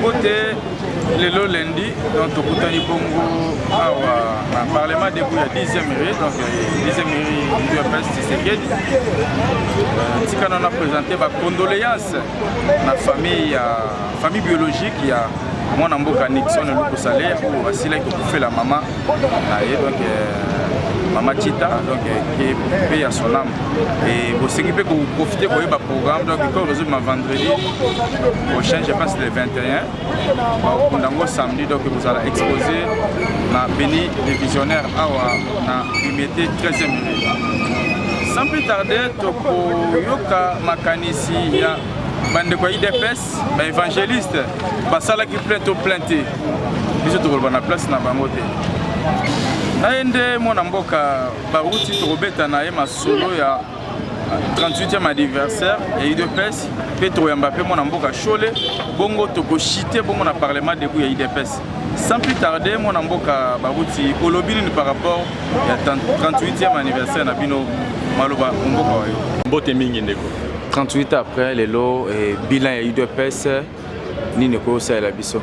Côté le lundi, donc Tokutani Bongo, au Parlement debout, il y a 10e mairie, donc 10e mairie du UPS Tshisekedi. Tika on a présenté ma condoléances à la famille biologique, il y a mon amboka Nixon et Luko Salé, où Asila qui fait la maman, donc Maman Chita, donc qui est payé à son âme. Et pour s'équiper, pour profiter pour le programme, donc il faut résoudre vendredi prochain, je pense le 21. Pour samedi, donc vous allez exposer ma béni des visionnaires à l'humidité 13e minute. Sans plus tarder, Toko Yoka Makanisi, il y a Bandeko IDPS, évangéliste, Basala qui plainte au plainté. Bisous tout le monde, la place n'a pas monté. Naende mwana mboka baruti tokobeta na ye masolo ya 38e anniversaire ya IDPS pe toyamba pe mwana mboka Chole bongo tokoshite bongo na parlement debout ya IDPS. Sans plus tarder mwana mboka baruti olobini par rapport ya 38e anniversaire na bino maloba mboka wayo. Mbote mingi ndeko. 38 après lelo bilan ya IDPS nini ko sala biso.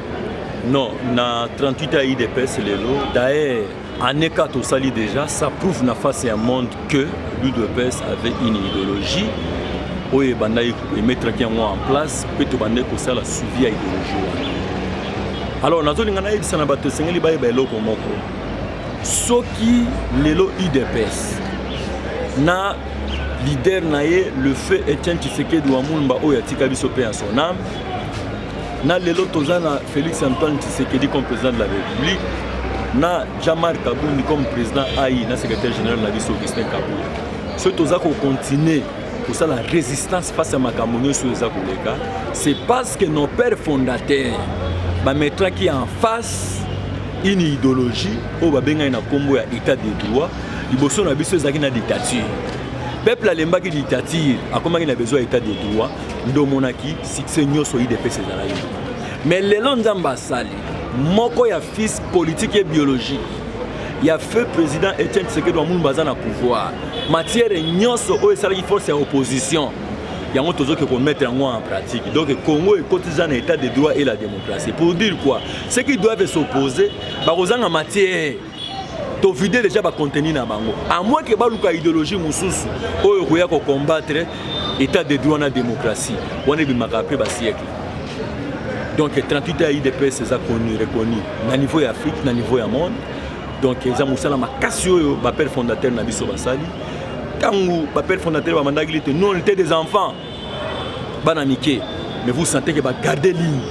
Non, na 38 à IDPS lelo d'ailleurs en écart au sali déjà, ça prouve na face à un monde que l'UDPS avait une idéologie où il y mettre en place peut te bander que ça la suivi à idéologie. Alors nous avons dit que ça n'a pas été singli ba eloko moko. Soki lelo IDPS na leader naie le fait Etienne Tshisekedi wa Mulumba oya tika biso pe à son âme. Na lelo tozana Félix Antoine Tshisekedi comme président de la République. Na Jamar Kabouli comme président AI, na secrétaire général de la vie Augustin Kabouli. Ce qui a continué pour ça la résistance face à Makamounio sur les Akoleka, c'est parce que nos pères fondateurs mettent qui en face une idéologie où babenga ina kombo ya état de droit, liboso na biso ezaki na dictature. Peuple alemba ki dictature, akomaki na besoin état de droit, ndo monaki succès nyoso IDPS ezala yo. Mais lelo nzamba sali moko ya fils politique et biologique. Il y a fait président Etienne Tshisekedi wa Mulumba na pouvoir. Matière nyonso o esala force ya opposition. Il y a un autre qui mettre en pratique. Donc le Congo est cotisant dans l'état de droit et la démocratie. Pour dire quoi? Ceux qui doivent s'opposer, en matière to vider déjà ba contenu na bango. À moins que ba luka idéologie mususu o yoya ko combattre état de droit na démocratie. On est bimaka après ba siècle. Donc 38 ans IDPS c'est connu reconnu na niveau ya Afrique na niveau ya monde. Donc ils ont musala makasio ba père fondateur na biso basali. Kangu ba père fondateur ba mandagi non on était des enfants. Banamike mais vous sentez que ba garder ligne.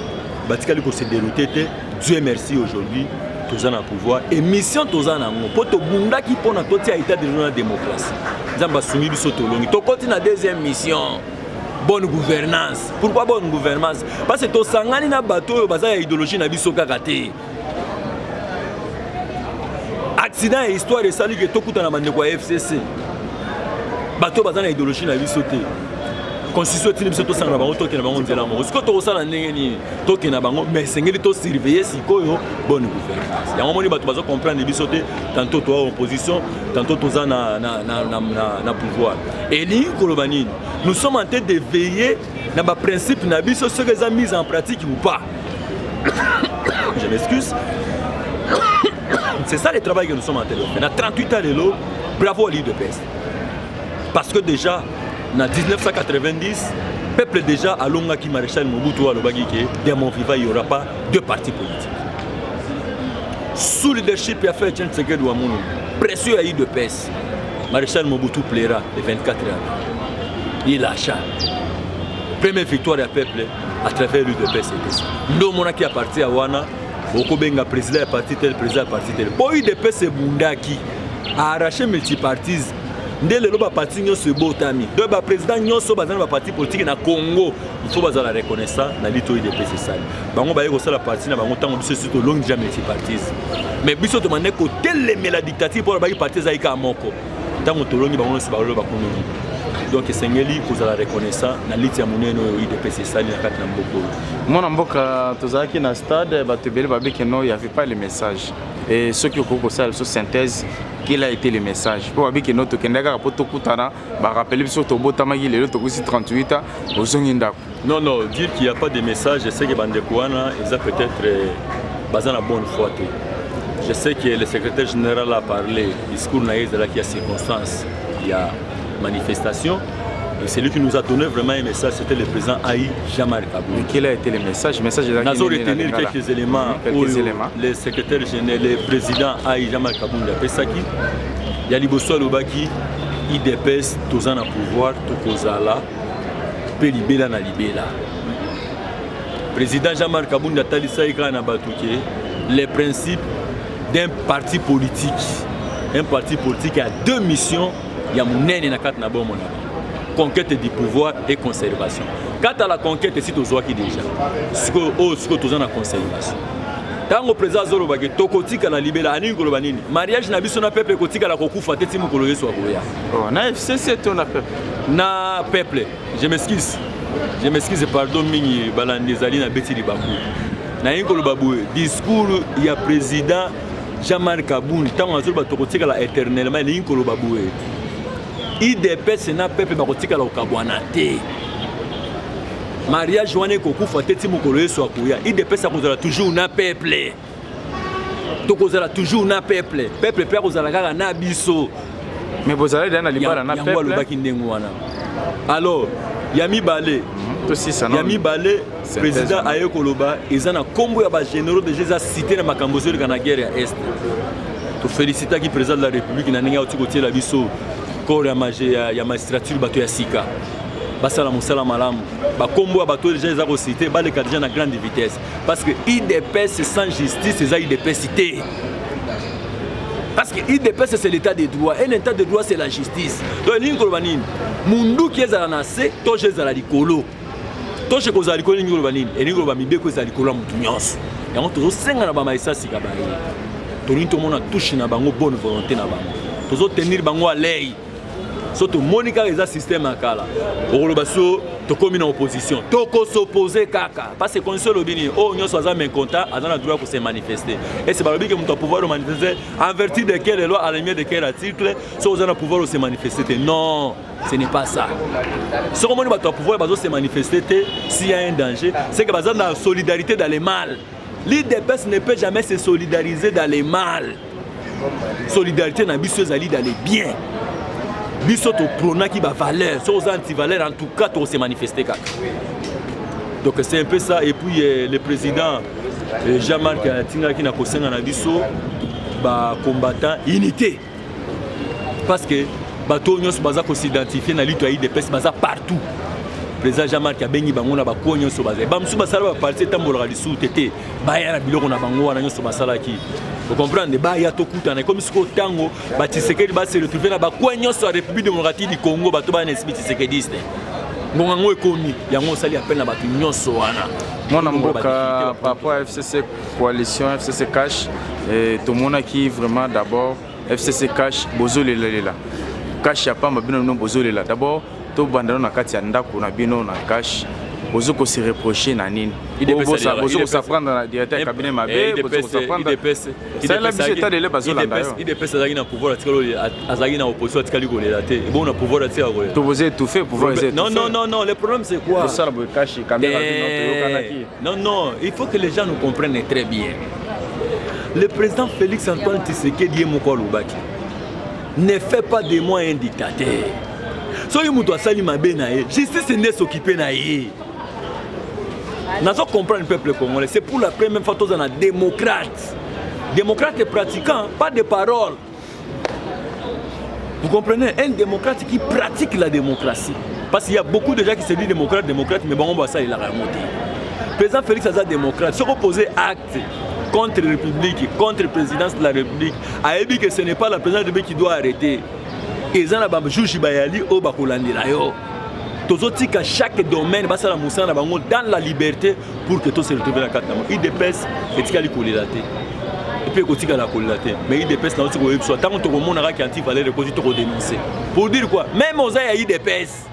Batikali ko se dérouter. Dieu merci aujourd'hui tous en pouvoir et mission tous en amour pour to bunda qui pona to tia état de la démocratie. Zamba soumis biso to longi. To continue la deuxième mission. Bonne gouvernance. Pourquoi bonne gouvernance? Parce que to sangani na bateau baza ya idéologie na biso kakate. Accident et histoire de salut que tokuta na bande kwa FCC. Bateau baza na idéologie na biso te. Constitution tini biso to sangana bango to kena bango nzela mo. Siko to sala ndenge ni to kena bango mais sengeli to surveiller sikoyo bonne gouvernance. Ya momoni bato bazo comprendre biso te tantôt to opposition, tantôt to za na pouvoir. Et li kolobani nous sommes en train de veiller dans le principe nabiso ce que ça mis en pratique ou pas. Je m'excuse. C'est ça le travail que nous sommes en train de faire. Dans 38 ans de l'eau, bravo à l'IDPS. Parce que déjà, en 1990, le peuple déjà à Longa qui maréchal Mobutu à l'Obagi que dans mon vivant il n'y aura pas deux partis politiques. Sous le leadership il a fait Etienne Tshisekedi wa Mulumba, précieux à l'IDPS, maréchal Mobutu plaira le 24 ans. Il a achat. Première victoire du peuple à travers l'UDPS. Nous, on a qui appartient à Wana, beaucoup benga président à parti tel, président à parti tel. Pour l'UDPS, c'est Bundaki a arraché multipartisme. Dès le loba parti nyo se botami. Donc le président nyo so bazana ba parti politique na Congo. Il faut bazala reconnaissant na lito UDPS ça. Bango ba yeko sala parti na bango tango biso surtout long déjà multipartisme. Mais biso demandé ko tel la dictature pour ba parti za ika moko. Tango to longi bango se ba loba konomi. Donc Sengeli vous allez reconnaissant na liti ya muneno UDPS ça na kati na mboko. Mon mboka tozaki na stade batebeli babeke no il y avait pas le message et ceux qui ont ça la synthèse quel a été le message pour avec notre Kendaka pour Tokutana, rappeler sur Tobotama, il est 38 ans, au Zongindako. Non, dire qu'il n'y a pas de message, je sais que Bandekouana, ils ont peut-être basé la bonne foi. Je sais que le secrétaire général a parlé, discours naïf de là qu'il y a circonstances, il y a manifestation. Et celui qui nous a donné vraiment un message, c'était le président Aïe Jamar Kaboul. Mais quel a été le message? Nous allons retenir quelques éléments. Le secrétaire général, le président Aïe Jamar Kaboul a fait ça. Il y a Liboso Lobaki, IDPS, tous en pouvoir, tout Kozala, Pelibela na Libela. Président Jamar Kaboul a dit ça les principes d'un parti politique. Un parti politique a deux missions. Il y a mon et Nakat Nabomona. Conquête du pouvoir et conservation. Quant à la conquête, c'est au Zouaki déjà. Ce que tu as la conservation. Tant que président Zorobaki, Tokotika la libéla, Anin Kolobanini, mariage n'a pas peuple Kotika la Kokufa, Tetimu Koloye soit Goya. Oh, na FCC, ton peuple. Na peuple, je m'excuse. Je m'excuse, pardon, Mingi, Balandezali, na Betty Bakou. Na Kolobabou, discours, il y a président Jamar Kaboul, tant que Tokotika la éternellement, il y a Kolobabou. IDPS na peuple bakotika la okabwanate mariage wane kokufa teti mukolo yeso akuya IDPS akozala toujours na peuple tokozala toujours na peuple pe akozala kaka na biso mais bozala dans la libala na peuple lobaki ndengo wana alors Yami Balé Yami Balé président aye koloba ezana kombo ya ba généraux de Jésus cité na makambo zo na guerre ya est to féliciter qui président de la République na ninga otikotie la biso corps ya magistrature bato ya sika basala musala malamu bakombo ya bato déjà eza cité baleka déjà na grande vitesse parce que IDPS sans justice eza IDPS cité parce que IDPS c'est l'état de droit et l'état de droit c'est la justice donc ningi koloba nini mundu ki ezala na se toje ezala likolo toje kozala likolo ningi koloba nini e ningi koloba mibeko ezala likolo ya mutu nyonso yango tozosenga na bamaisa sika baye tolingi tomona touche na bango bonne volonté na bango tozotenir bango à l'œil surtout Monica les système à kala olobaso to komi na opposition to ko s'opposer kaka parce que condition lobini oh nyo soza mécontent a dans droit pour se manifester et c'est balobi que mon pouvoir manifester en vertu de quelle loi à la lumière de quel article so oza na pouvoir se manifester non ce n'est pas ça ce comment ba pouvoir bazo se manifester s'il y a un danger c'est que baza na solidarité dans les mal l'IDPS ne peut jamais se solidariser dans les mal solidarité na biso ezali dans les biens biso to prona qui ba valeur so aux anti-valeurs en tout cas to se manifester kaka donc c'est un peu ça et puis le président Jean-Marc Atinga qui na kosenga na biso ba combattant unité parce que bato nyos baza ko s'identifier na lito IDPS baza partout président Jean-Marc abengi bango na ba ko nyos baza ba msu basala ba parti tambola lisu tete ba ya na biloko na bango wana nyos basala ki. Vous comprenez? Bah il y a tout coût. Comme si au tango, bah Tshisekedi va se retrouver là, bah quoi n'y a sur la République démocratique du Congo, bah tout va un esprit Tshisekidiste. Bon, on est connu. Il y a un sali appel là, bah tout n'y a sur là. Mon amour, par rapport à FCC coalition, FCC cash, et tout le monde qui vraiment d'abord FCC cash, bozo le là. Cash y a pas ma bien non bozo le là. D'abord, tout bandano na kati ya ndako na bino na cash. Bozo ko se reprocher na nini bozo ko s'apprendre na directeur cabinet mabe bozo ko s'apprendre ça la biso état de le bazo là d'ailleurs IDPS azaki na pouvoir atikalo azaki na opposition atikali ko la te bon na pouvoir atika ko to vous étouffer pouvoir essayer non le problème c'est quoi ça la cacher caméra non il faut que les gens nous comprennent très bien le président Félix Antoine Tshisekedi Yemoko Lubaki ne fait pas de moi un dictateur soki muto asali mabe na ye justice n'est s'occuper na ye. Nous devons comprendre le peuple congolais. C'est pour la première fois que nous avons un démocrate. Démocrate et pratiquant, pas de paroles. Vous comprenez? Un démocrate qui pratique la démocratie. Parce qu'il y a beaucoup de gens qui se disent démocrate, mais bon, on va ça, il a remonté. Le président Félix Aza démocrate. Se reposer acte contre la République, contre la présidence de la République, a dit que ce n'est pas la présidence de la République qui doit arrêter. Et ça, c'est Juji Bayali au Bakolandelayo. Tozotika chaque domaine dans la liberté pour que tout se retrouve dans la carte. IDPS est calculé. Et puis il la collatée. Mais IDPS n'a pas de soit tant que tout le monde a qui anti-valeur et que dénoncer. Pour dire quoi? Même aux IDPS.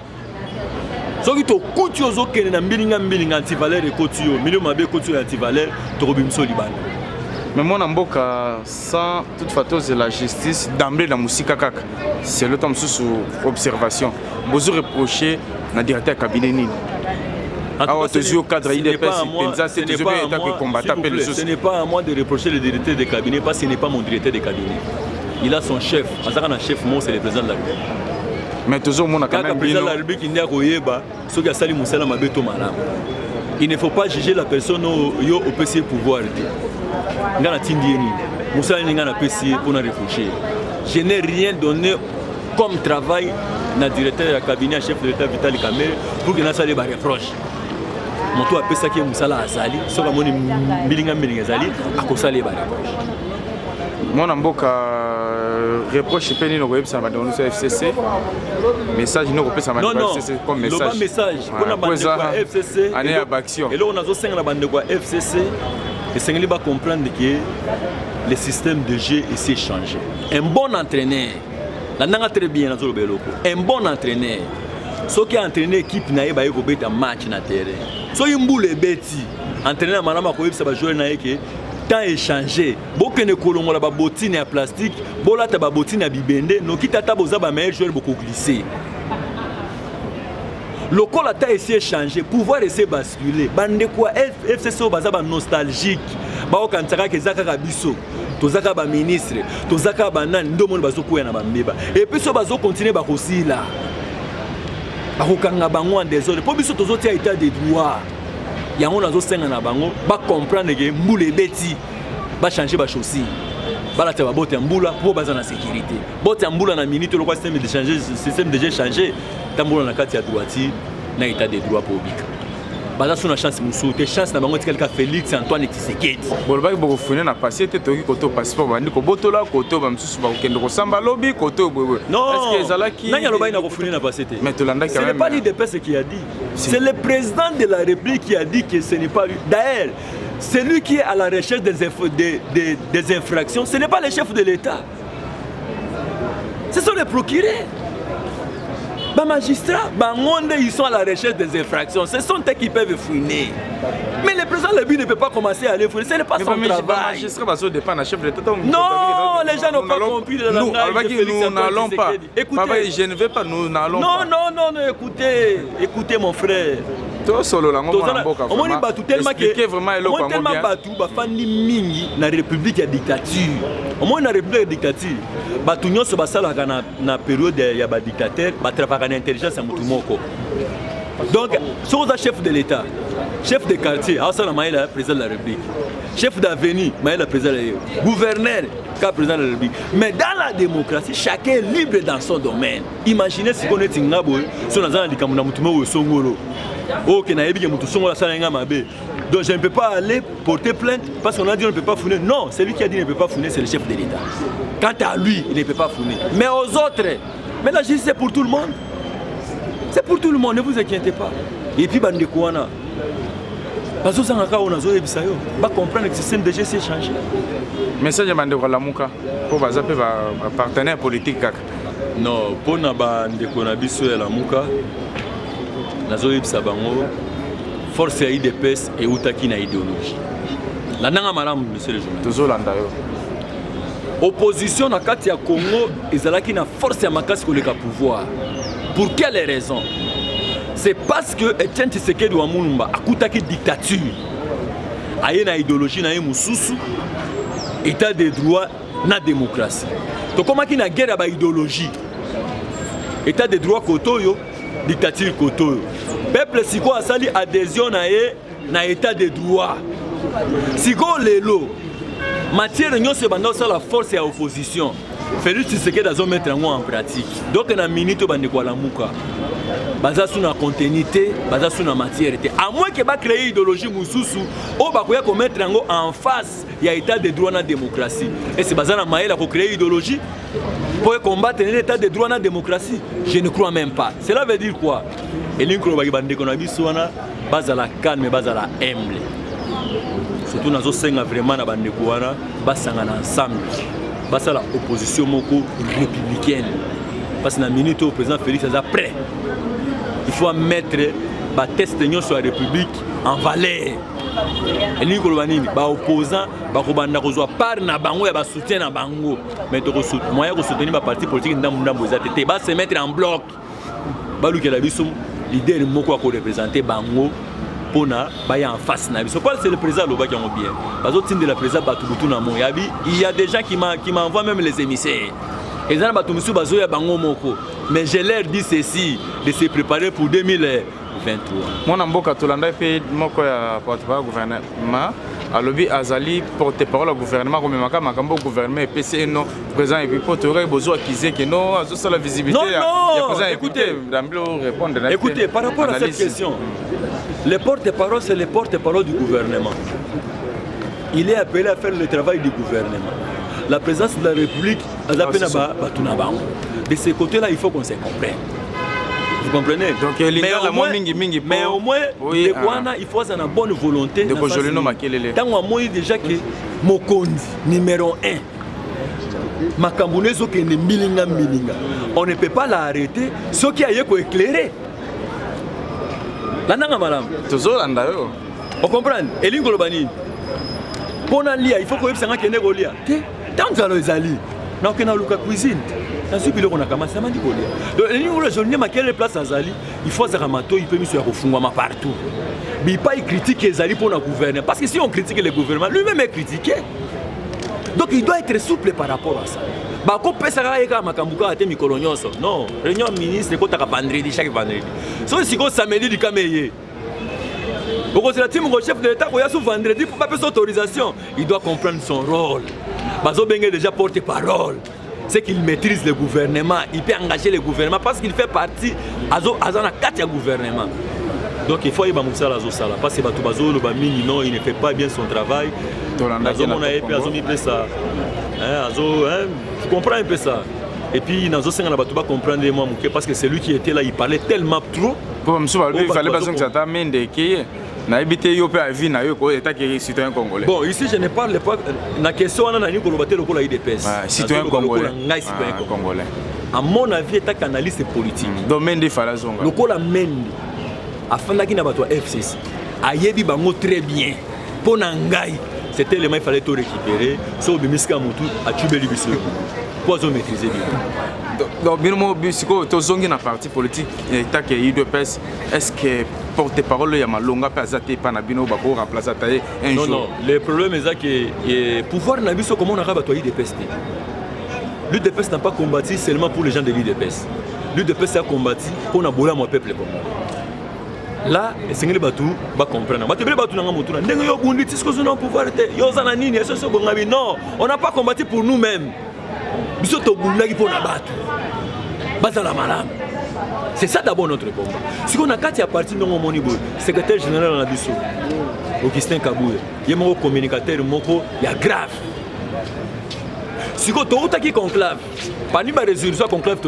Ce qui est coutu aux autres qui n'ont pas anti-valeur et coutu, milieu mabé coutu anti-valeur, tu robimso liban. Mais moi, Namboka, sans toute façon, c'est la justice d'emblée dans la musique. C'est le temps sous observation. Vous reprochez le directeur du cabinet. Ce n'est pas à moi de reprocher le directeur de cabinet parce que ce n'est pas mon directeur de cabinet. Il a son chef. Un chef, c'est le président de la République. Mais toujours, mon quand le président de la République il ne faut pas juger la personne au PC pouvoir. Je n'ai rien donné comme travail na directeur du cabinet chef de l'État Vital Kamerhe pour que ça les reproche. Mon tour appelle ça qui est Moussala Azali, so ka moni milinga Azali, à cause ça les reproche. Mon amboka reproche peni no web ça va dans le FCC. Message no repose ça va dans le FCC comme message. Le message pour la bande de FCC. Année à action. Et là on a zo senga la bande de FCC et senga ba comprendre que le système de jeu s'est changé. Un bon entraîneur, la nanga très bien dans le beloko. Un bon entraîneur. Ce qui a entraîné l'équipe na ba yeko beta match na terrain. So yimbule beti entraîneur malama ko yebisa ba joueur na yeke temps échangé. Beaucoup ne kolongo la ba botine ya plastique, bola ta ba botine ya bibende, no kitata boza ba meilleur joueur beaucoup glisser. Le col a essayé de changer, pouvoir essayer de basculer. Bande quoi FCC baza ba nostalgique. Ba okantaka ke zaka kabiso. Tozaka ba ministre, tozaka ba nan ndo monde bazo kuya na ba mbeba. Et puis so bazo continuer ba kosila. Ba kokanga bango en désordre. Po biso tozoti a état de droit. Yango nazo senga na bango ba comprendre que mbule beti ba changer ba chaussure. Bala te ba bote mbula po baza na sécurité. Bote mbula na minute le système de changer, système déjà changé. Tambula na kati ya droiti na état de droit pour bika. Baza suna chance musute chance na bango tikalika Félix Antoine Tshisekedi. Bolobaki boko fune na passé te toki koto passeport bandi ko botola koto ba msusu ba kendo ko samba lobby koto bwewe. Est-ce que ezalaki nanya lobai na ko fune na passé te? Mais tolanda quand même. Ce n'est pas l'IDPS qui a dit. C'est le président de la République qui a dit que ce n'est pas lui. D'ailleurs, celui qui est à la recherche des infractions, ce n'est pas le chef de l'État. Ce sont les procureurs. Les magistrats, ils sont à la recherche des infractions. Ce sont eux qui peuvent fouiner. Mais le président Lebi ne peut pas commencer à aller fouiner. Ce n'est pas son travail. Les magistrats dépendent du chef de l'État. Non, les gens n'ont pas compris le langage de Félix Antoine Tshisekedi. Écoutez, je ne veux pas, nous n'allons pas. Non, écoutez mon frère. On m'a battu tellement que battu bafandi mingi na république ya dictature. On m'a na république de dictature. Batu nyonso basala na période ya ba dictateur, ba travailler na intelligence ya mutu moko. Donc, soza chef de l'État, chef de quartier, asala maïla président de la République. Chef d'avenue, maïla président de la République. Gouverneur, cas président de la République. Mais dans la démocratie, chacun est libre dans son domaine. Imaginez si on est ngabo, si on a dans likamuna mutu mo songolo. Donc je ne peux pas aller porter plainte parce qu'on a dit qu'on ne peut pas fouiner. Non, c'est lui qui a dit qu'il ne peut pas fouiner, c'est le chef de l'État. Quant à lui, il ne peut pas fouiner. Mais aux autres, mais la justice c'est pour tout le monde. C'est pour tout le monde, ne vous inquiétez pas. Et puis, bande kouana. Parce que ça n'a pas comprendre que le système de gestion s'est changé. Message de bande Lamuka pour les partenaires politiques. Non, pour les bande Lamuka. Force à IDPS et Outaki na idéologie. La nanga malam, monsieur le journaliste. Opposition na kati ya Congo, ezalaki na force ya makasi koleka pouvoir. Pour quelle raison? C'est parce que Etienne Tshisekedi wa Mulumba akutaki dictature. Aye na idéologie na ye mususu, état de droit na démocratie. To komaki na guerre ba idéologie. État de droit kotoyo, dictature kotoyo. Peuple siko asali adhésion na état de droit. Siko lelo matière nyonso banda ça la force ya opposition. Félix Tshisekedi azo mettre en pratique. Donc na minute bande kwa lamuka. Baza suna continuité, baza suna matière. À moins que ba créer idéologie mususu o ba koya ko mettre en face ya état de droit na démocratie. Et c'est baza na maïla ko créer idéologie pour combattre l'état de droit na démocratie. Je ne crois même pas. Cela veut dire quoi? Et l'incro bagi bande qu'on a biso wana bazala calme bazala humble. Surtout nazo senga vraiment na bande ko wana basanga ensemble. Basala opposition moko républicaine. Parce que na minute au président Félix est prêt. Il faut mettre ba test sur la République en valeur. elingi koloba nini baopposant bakobanda kozwa part na bango ya basoutien na bango mais moyen kosoutenir baparti politique ndambo eza te base mettre en bloc balukela biso leader moko akoreprésente bango mpona baya en face na biso. C'est le président alobaki yango bien bazotindela président bato butu na mo yabi il y a des gens qui m'envoient même les émissaires eza na bato mosusu bazoya bango moko mais je leur dis ceci de se préparer pour 2023. Mwana mboka tolanda pe moko ya porte-parole gouvernement alobi azali porte-parole au gouvernement comme makambo gouvernement PC non président et puis porte-parole besoin qu'ils que non azo ça la visibilité non écoutez répondre écoutez par rapport à cette question le porte-parole c'est le porte-parole du gouvernement. Il est appelé à faire le travail du gouvernement. La présidence de la République de ce côté-là il faut qu'on se comprenne. Vous comprenez? Donc, mais au moins, oui, il faut avoir une bonne volonté. Tant que déjà que Mokondi, numéro 1, Makambunezo qui est milinga. On ne peut pas l'arrêter, ce qui a été éclairé. On comprend? Et l'ingolobani. Pour il faut que vous ayez un lia. Tant que vous allez, nous avons une cuisine. Donc, quelle place Azali, il faut Zaramato, il peut me faire partout. Mais pas critiquer Azali pour le gouvernement. Parce que si on critique le gouvernement, lui-même est critiqué. Donc il doit être souple par rapport à ça. Non, réunion ministre, vendredi, chaque vendredi. Si vous samedi du Cameroun, le chef de l'État, vendredi pour pas faire autorisation, il doit comprendre son rôle. Bazo Bengue déjà porte-parole. C'est qu'il maîtrise le gouvernement, il peut engager le gouvernement parce qu'il fait partie de 4 gouvernements. Donc il faut y aller à la parce que non, il ne fait pas bien son travail. Je comprends un peu ça. Et puis il faut comprendre moi parce que c'est lui qui était là, il parlait tellement trop. Il fallait pas que ça m'aide. Bon, ici je ne parle pas de la question de la IDPS. Citoyen congolais. À mon avis, c'est un analyste politique. Domaine de Falazon. Le col amène afin qu'il n'a pas de FCC. Ayebi bango très bien. Pour Nangai, cet élément il fallait tout récupérer. Sauf que Miska Moutou a tué le bisou. Pour maîtriser bien. Donc, bien moi, bisco, tu as une partie politique. T'as que IDPS. Est-ce que porte-parole ya malonga pe azate pa na bino bako remplacer taye un jour? Non, le problème est que le pouvoir na biso comment on a battu l'IDPS. L'IDPS n'a pas combattu seulement pour les gens de l'IDPS. L'IDPS a combattu pour na bola mon peuple comme là, c'est que les bateaux va comprendre. Les bateaux n'ont pas montré. N'engo yo bundi tisco sur nos pouvoir te. Yo zana nini? Eso so bongabi. Non, on n'a pas combattu pour nous-mêmes. Biso to bundaki pour na batu. Bazala malam. C'est ça d'abord notre combat. Si on a 4 partis dans mon niveau, secrétaire général en Abisso, Augustin Kaboué, il y a mon communicateur, il y a grave. Si on a qui conclave, parmi les résolutions conclave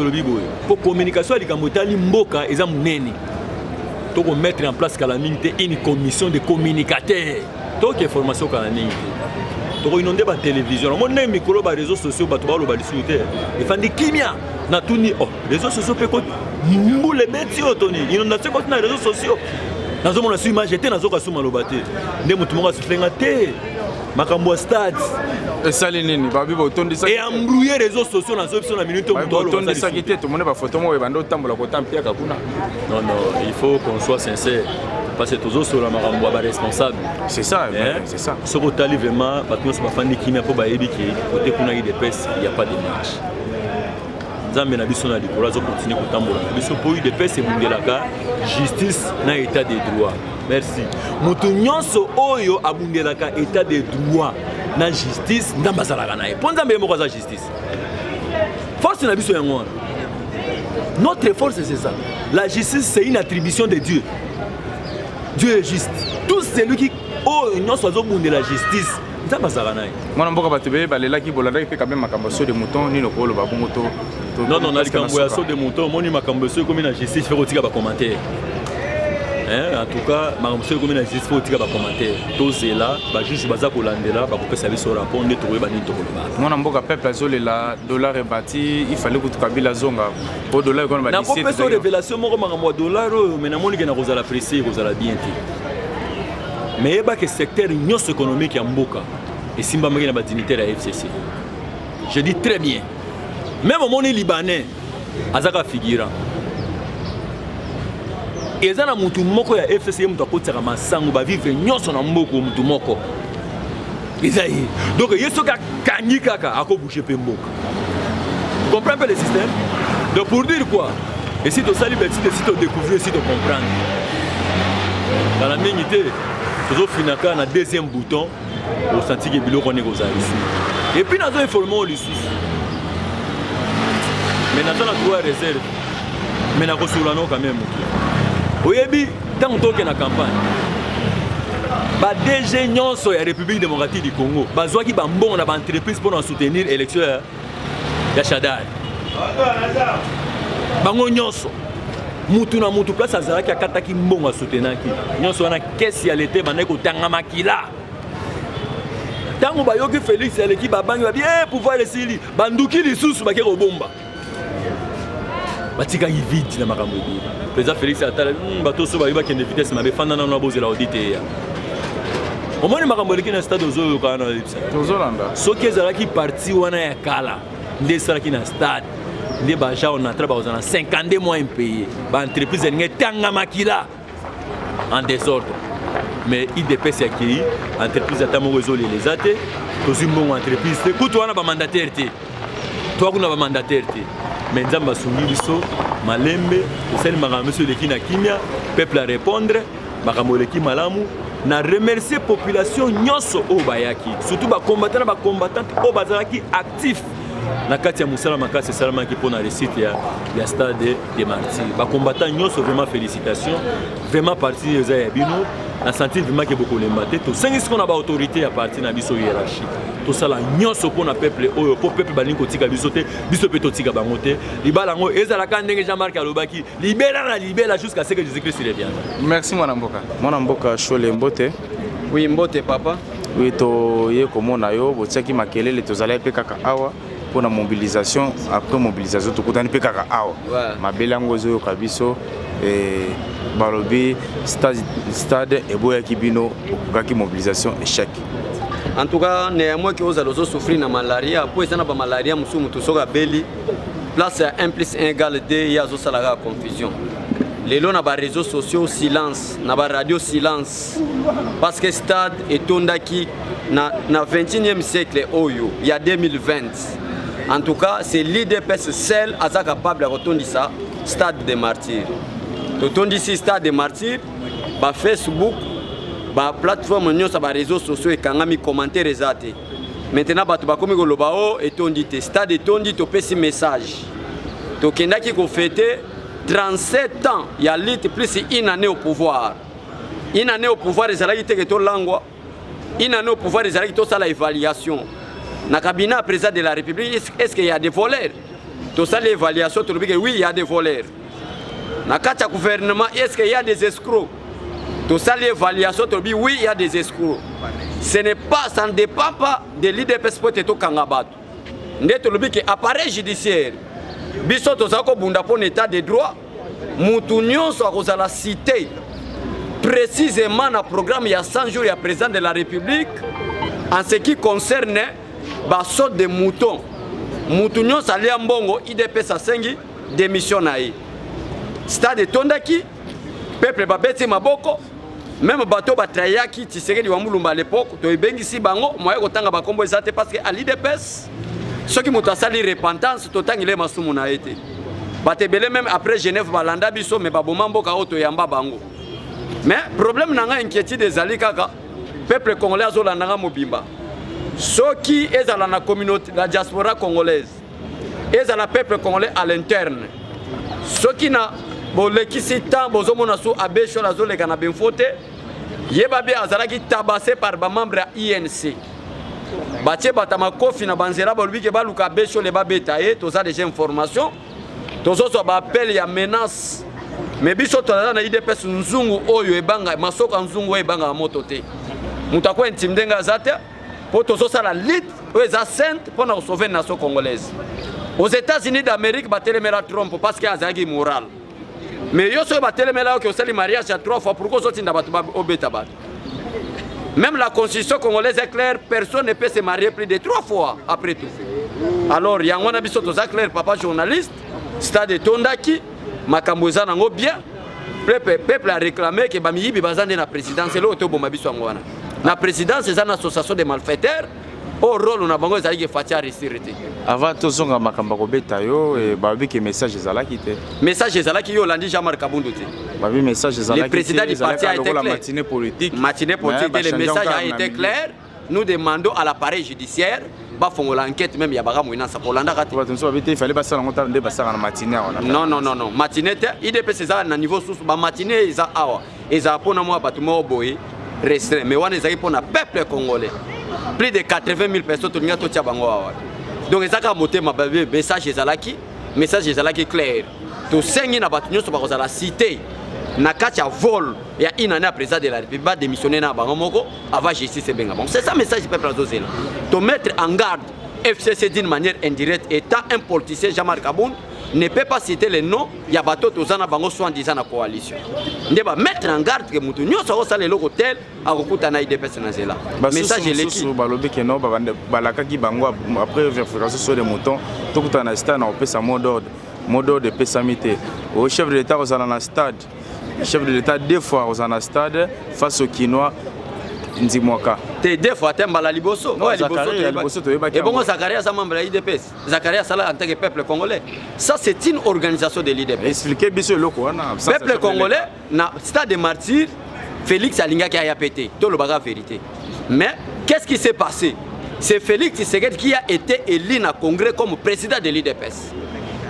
pour communication avec les Mboka, ils ont pour mettre en place une commission de communicateurs. Donc il y a formation pour inonder la télévision. On a micro les réseaux sociaux, il faut des kimia. Les réseaux sociaux peuvent les métiers, Tony. Inondation contre les réseaux sociaux. Nous avons su imaginer dans les réseaux sociaux. Nous avons su faire Makambo stade. Et ça, et embrouiller les réseaux sociaux dans la minute où non, il faut qu'on soit sincère. Parce que tous sur la Makambo responsable. C'est ça, c'est ça. Ce que tu as vraiment, parce que tu as qui pour côté des pèses, il n'y a pas de marche. Zambe na biso na likolo zo continuer kotambola na biso po UDPS ebundelaka justice na état de droit. Merci. Mutu nyonso oyo abundelaka état de droit na justice ndambazalaka na ye. Po nzambe moko za justice. Force na biso yango. Notre force c'est ça. La justice c'est une attribution de Dieu. Dieu est juste. Tout celui qui oyo nyonso zo bundela justice ndambazalaka na ye. Mwana mboka batebe balelaki bolanda pe quand même makambo so de mouton ni lokolo ba bongo to. Non, non, les camboyasso de moutons, moi, je comme une justice, je vais commentaire. En tout cas, je comme une justice, je vais commentaire. Tout c'est là, juste baza pour l'andela, pour que ça puisse répondre, de trouver bani to kolba. Moi, n'importe quel peuple azole là, dollar est bâti, il fallait que tu kabila zonga. Pour dollar, on va dire. N'importe quelle révélation, moi, dollar, mais na moni que na rozala pressé, rozala bien. mais il y a que secteur économique en Mboka et Simba Magi na dignitaire à FCC. Je dis très bien. Même au monde libanais, Azaka figurant. Et ça na mutu moko ya FCC mutu akotaka masango ba vivre nyonso na mboko mutu moko. Isaïe. Donc il y a ce qui a bouché pe mboka. Tu comprends un peu le système? Donc pour dire quoi? Et si tu salis, si tu découvres, si tu comprends. Dans la même idée, tu as un deuxième bouton au senti que bilo qu'on est ici. Et puis nous avons informé au lycée. Mais nous avons trois réserves. Mais nous avons quand même. Oui, tant que tu es dans la campagne. Ba DG nyonso ya République démocratique du Congo bazwa ki ba mbongo na ba entreprise pour soutenir élection ya Shadari bango nyonso mutu na mutu place azalaki akataki mbongo soutenaki nyonso wana kesi ya l'été bana ko tanga makila tango bayoki Félix aleki babangi ba bien pouvoir lesili banduki lisusu bake ko bomba batika vite na makambo bi président Félix atala bato so bayoba kende vitesse mabe fanda na bozela auditer au moins makambo leki na stade ozo kana lipsa tozolanda soki ezalaki parti wana ya kala nde esalaki na stade nde baja on entra bazana 52 mois impayé ba entreprise elingi tanga makila en désordre mais IDPS akei entreprise ata moko ezoleleza te tozwi mbongo entreprise te kutu wana bamandataire te twakuna bamandataire te mais nzambe asungi biso malembe tosali makambo biso eleki na kimia peuple a répondre makambo eleki malamu na remercier population nyonso o bayaki surtout ba combattant ba combattante o bazalaki actif na kati ya musala makasi salama ki pona réussite ya stade des martyrs ba combattant nyonso vraiment félicitations vraiment parti ya bino na sentir vraiment que beaucoup lemate to sengi ce qu'on a ba autorité à partir na biso hiérarchie to sala nyonso pona peuple oyo po peuple balingi kotika biso te biso pe totika bango te libala ngo ezala ka ndenge Jean-Marc alobaki libela jusqu'à ce que Jésus-Christ revienne. Merci Mwana Mboka Chole Mbote. Oui Mbote papa. Oui to ye komona yo botiaki makelele tozala pe kaka awa pona mobilisation après mobilisation tokutani pe kaka awa mabela ngozo kabiso balobi stade eboyaki bino okaki mobilisation échec. En tout cas néanmoins que ozalo souffrir na malaria po esana ba malaria musumu tosoka beli place à 1 + 1 = 2 ya zo sala confusion. Les lois na ba réseaux sociaux silence na ba radio silence parce que stade etondaki na 21e siècle oyo il y a 2020. En tout cas c'est l'IDPS seul aza capable de retourner ça stade des martyrs. Totondi si stade des martyrs ba Facebook ba plateforme nyonso ba réseaux sociaux et kangami commentaire ezate. Maintenant bato bakomi ko loba o etondi te stade etondi to pesi message. To kendaki ko fêter 37 ans, il y a lutte plus une année au pouvoir. Une année au pouvoir, les salariés qui sont langue. Une année au pouvoir, les salariés qui sont à l'évaluation. Dans le cabinet président de la République, est-ce qu'il y a des voleurs? Tout ça, l'évaluation, oui, il y a des voleurs. Dans le gouvernement, est-ce qu'il y a des escrocs? Tout ça, l'évaluation, oui, il y a des escrocs. Ce n'est pas, ça ne dépend pas de l'IDPS pour être au Kangabat. Appareil judiciaire. Biso tozako bunda pour l'état de droit mutu nyonso akozala cité précisément dans le programme il y a 100 jours il y a président de la République en ce qui concerne ba sorte de mouton mutu nyonso alia mbongo IDPS asengi démission na ye stade tondaki peuple babeti maboko même bato batrayaki Tshisekedi wa Mulumba à l'époque to ebengisi bango moye kotanga bakombo ezate parce que à l'IDPS ceux qui m'ont sali repentance, total il est masumu na été. Batebele même après Genève balanda biso mais baboma mboka oto yamba bango. Mais problème nanga inquiétude des alikaka peuple congolais azolanda mobimba. Ceux qui est dans la communauté la diaspora congolaise. Est dans le peuple congolais à l'interne. Ceux qui na boleki sitan bozomona so abesho la zone kana benfote yebabe azalaki tabassé par ba membre à INC. Batie batama kofi na banzera ba lubike ba luka besho le ba betaye to za déjà information to zo ba appel ya menace mais biso to na IDPS nzungu oyo ebanga masoko nzungu ebanga moto te mutako intimdenga zate po to zo sala lit oyo za sainte pour na sauver nation congolaise aux États-Unis d'Amérique batelemela Trump parce que azaki moral mais yo so batelemela ko sali mariage à 3 fois pourquoi zo tinda batu obeta ba Même la constitution congolaise est claire, personne ne peut se marier plus de 3 fois après tout. Alors, il y a un abisso clair, papa journaliste, stade Tondaki, Makamboza nango bien, peuple a réclamé que Bamiyibi bazande na présidence, c'est l'autre bon mabiso angwana. La présidence, c'est une association de malfaiteurs. Au rôle, on a besoin de faire des sécurité. Avant tout ça, Makamba Betayo et Babi qui message Zalaki. Message Zalaki, yo landi Jean-Marc Kabundouti. Babi message Zalaki. Le président du parti a été clair. Matinée politique. Matinée politique, le message a été clair. Nous demandons à l'appareil judiciaire de faire l'enquête, même il y a il fallait passer la matinée. Non, non, non, non. Matinée, IDP c'est ça, à niveau sous la matinée, ils ont pour moi, restreint. Mais on est pour le peuple congolais. Plus de 80 000 personnes qui ont été donc, ils ont message Zalaki clair. Tous ceux qui ont été cités, Nakacha vol, il y a une année à président de la République, va démissionner dans Bangamoko avant justice et Bengabon. C'est ça le message du peuple azozé. De mettre en garde FCC d'une manière indirecte, étant un politicien, Jean-Marc Kaboun, ne peut pas citer les noms, il y a bateau Tozana Bango 70 ans la coalition. Il va mettre en garde que Moutounio soit salé le hôtel à Rokutana IDPS Nazela. Message est l'équipe. Après vérification sur les moutons, tout le temps, on peut sa mot d'ordre de Pessamité. Au chef de l'État, on est dans le stade. Le chef de l'État, 2 fois, on est dans le stade face au Kinois. Deux fois, tu es mal à Liboso. Et bon, Zakaria, c'est un membre de l'IDPS. Zakaria, c'est en tant que peuple congolais. Ça, c'est une organisation de l'IDPS. Expliquez bien le peuple congolais, dans le stade de martyrs, Félix Alinga qui a pété. Tout le bagage vérité. Mais, qu'est-ce qui s'est passé? C'est Félix Tshisekedi qui a été élu dans le Congrès comme président de l'IDPS.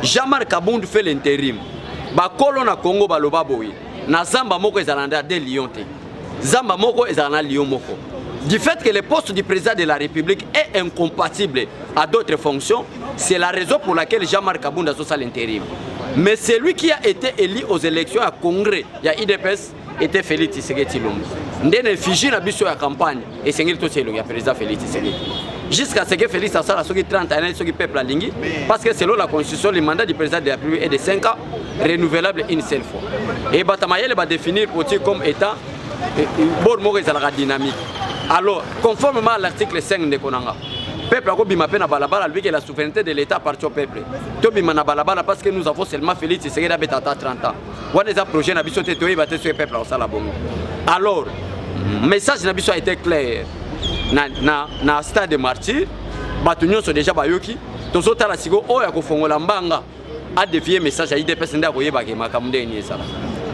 Jean-Marc Kabound fait l'intérim. Bakolo na Congo baloba boy. Na Zamba moko ezalanda de Lyon te. Zamba moko ezalana Lyon moko. Du fait que le poste du président de la République est incompatible à d'autres fonctions, c'est la raison pour laquelle Jean-Marc Kabound a fait l'intérim. Mais celui qui a été élu aux élections à Congrès, il y a IDPS, était Félix Tshisekedi Tshilombo. Ndene fiji na biso ya campagne et sengeli to tshelo ya président Félix Tshisekedi. Jusqu'à ce que Félix a ça 30 ans, ce qui peuple a lingi, parce que selon la constitution, le mandat du président de la République est de 5 ans, renouvelable une seule fois. Et Batamayel va définir aussi comme étant la dynamique. Alors, conformément à l'article 5 de Konanga, le peuple a bima pe na balabala, lui que la souveraineté de l'État appartient au peuple. To bima na balabala parce que nous avons seulement Félix Tshisekedi à 30 ans. On a des projets na biso te toyi ba te sur le peuple au sala bongo. Alors, le message na biso a été clair. Na stade de martyrs, bato nyonso déjà bayoki, tozota la sigo oya ko fongola mbanga a dévier message à IDPS nda koyeba ke makamde ni esala.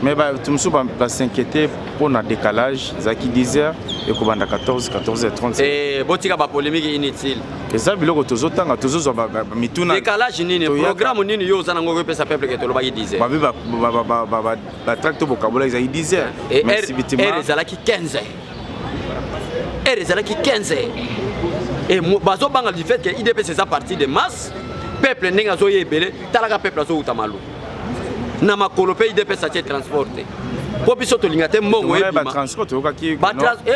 Mais tout le monde va s'inquiéter pour le décalage. Zaki 10h et Kobanda 14h30. Et Botika va polémique inutile. Et ça, il y a toujours un décalage. Le programme nini yo zanango ko pesa peuple que to loba 10h. Ba tracto vocabulaire ils 10h. Et R zalaki 15h. R zalaki 15h. Et bazo banga du fait que IDP c'est sa partie de masse. Peuple ninga zo yebele, talaka peuple zo utamalu. Na makolope IDPS a été transporté. Po biso to lingate mbongo e bima. Transport okaki.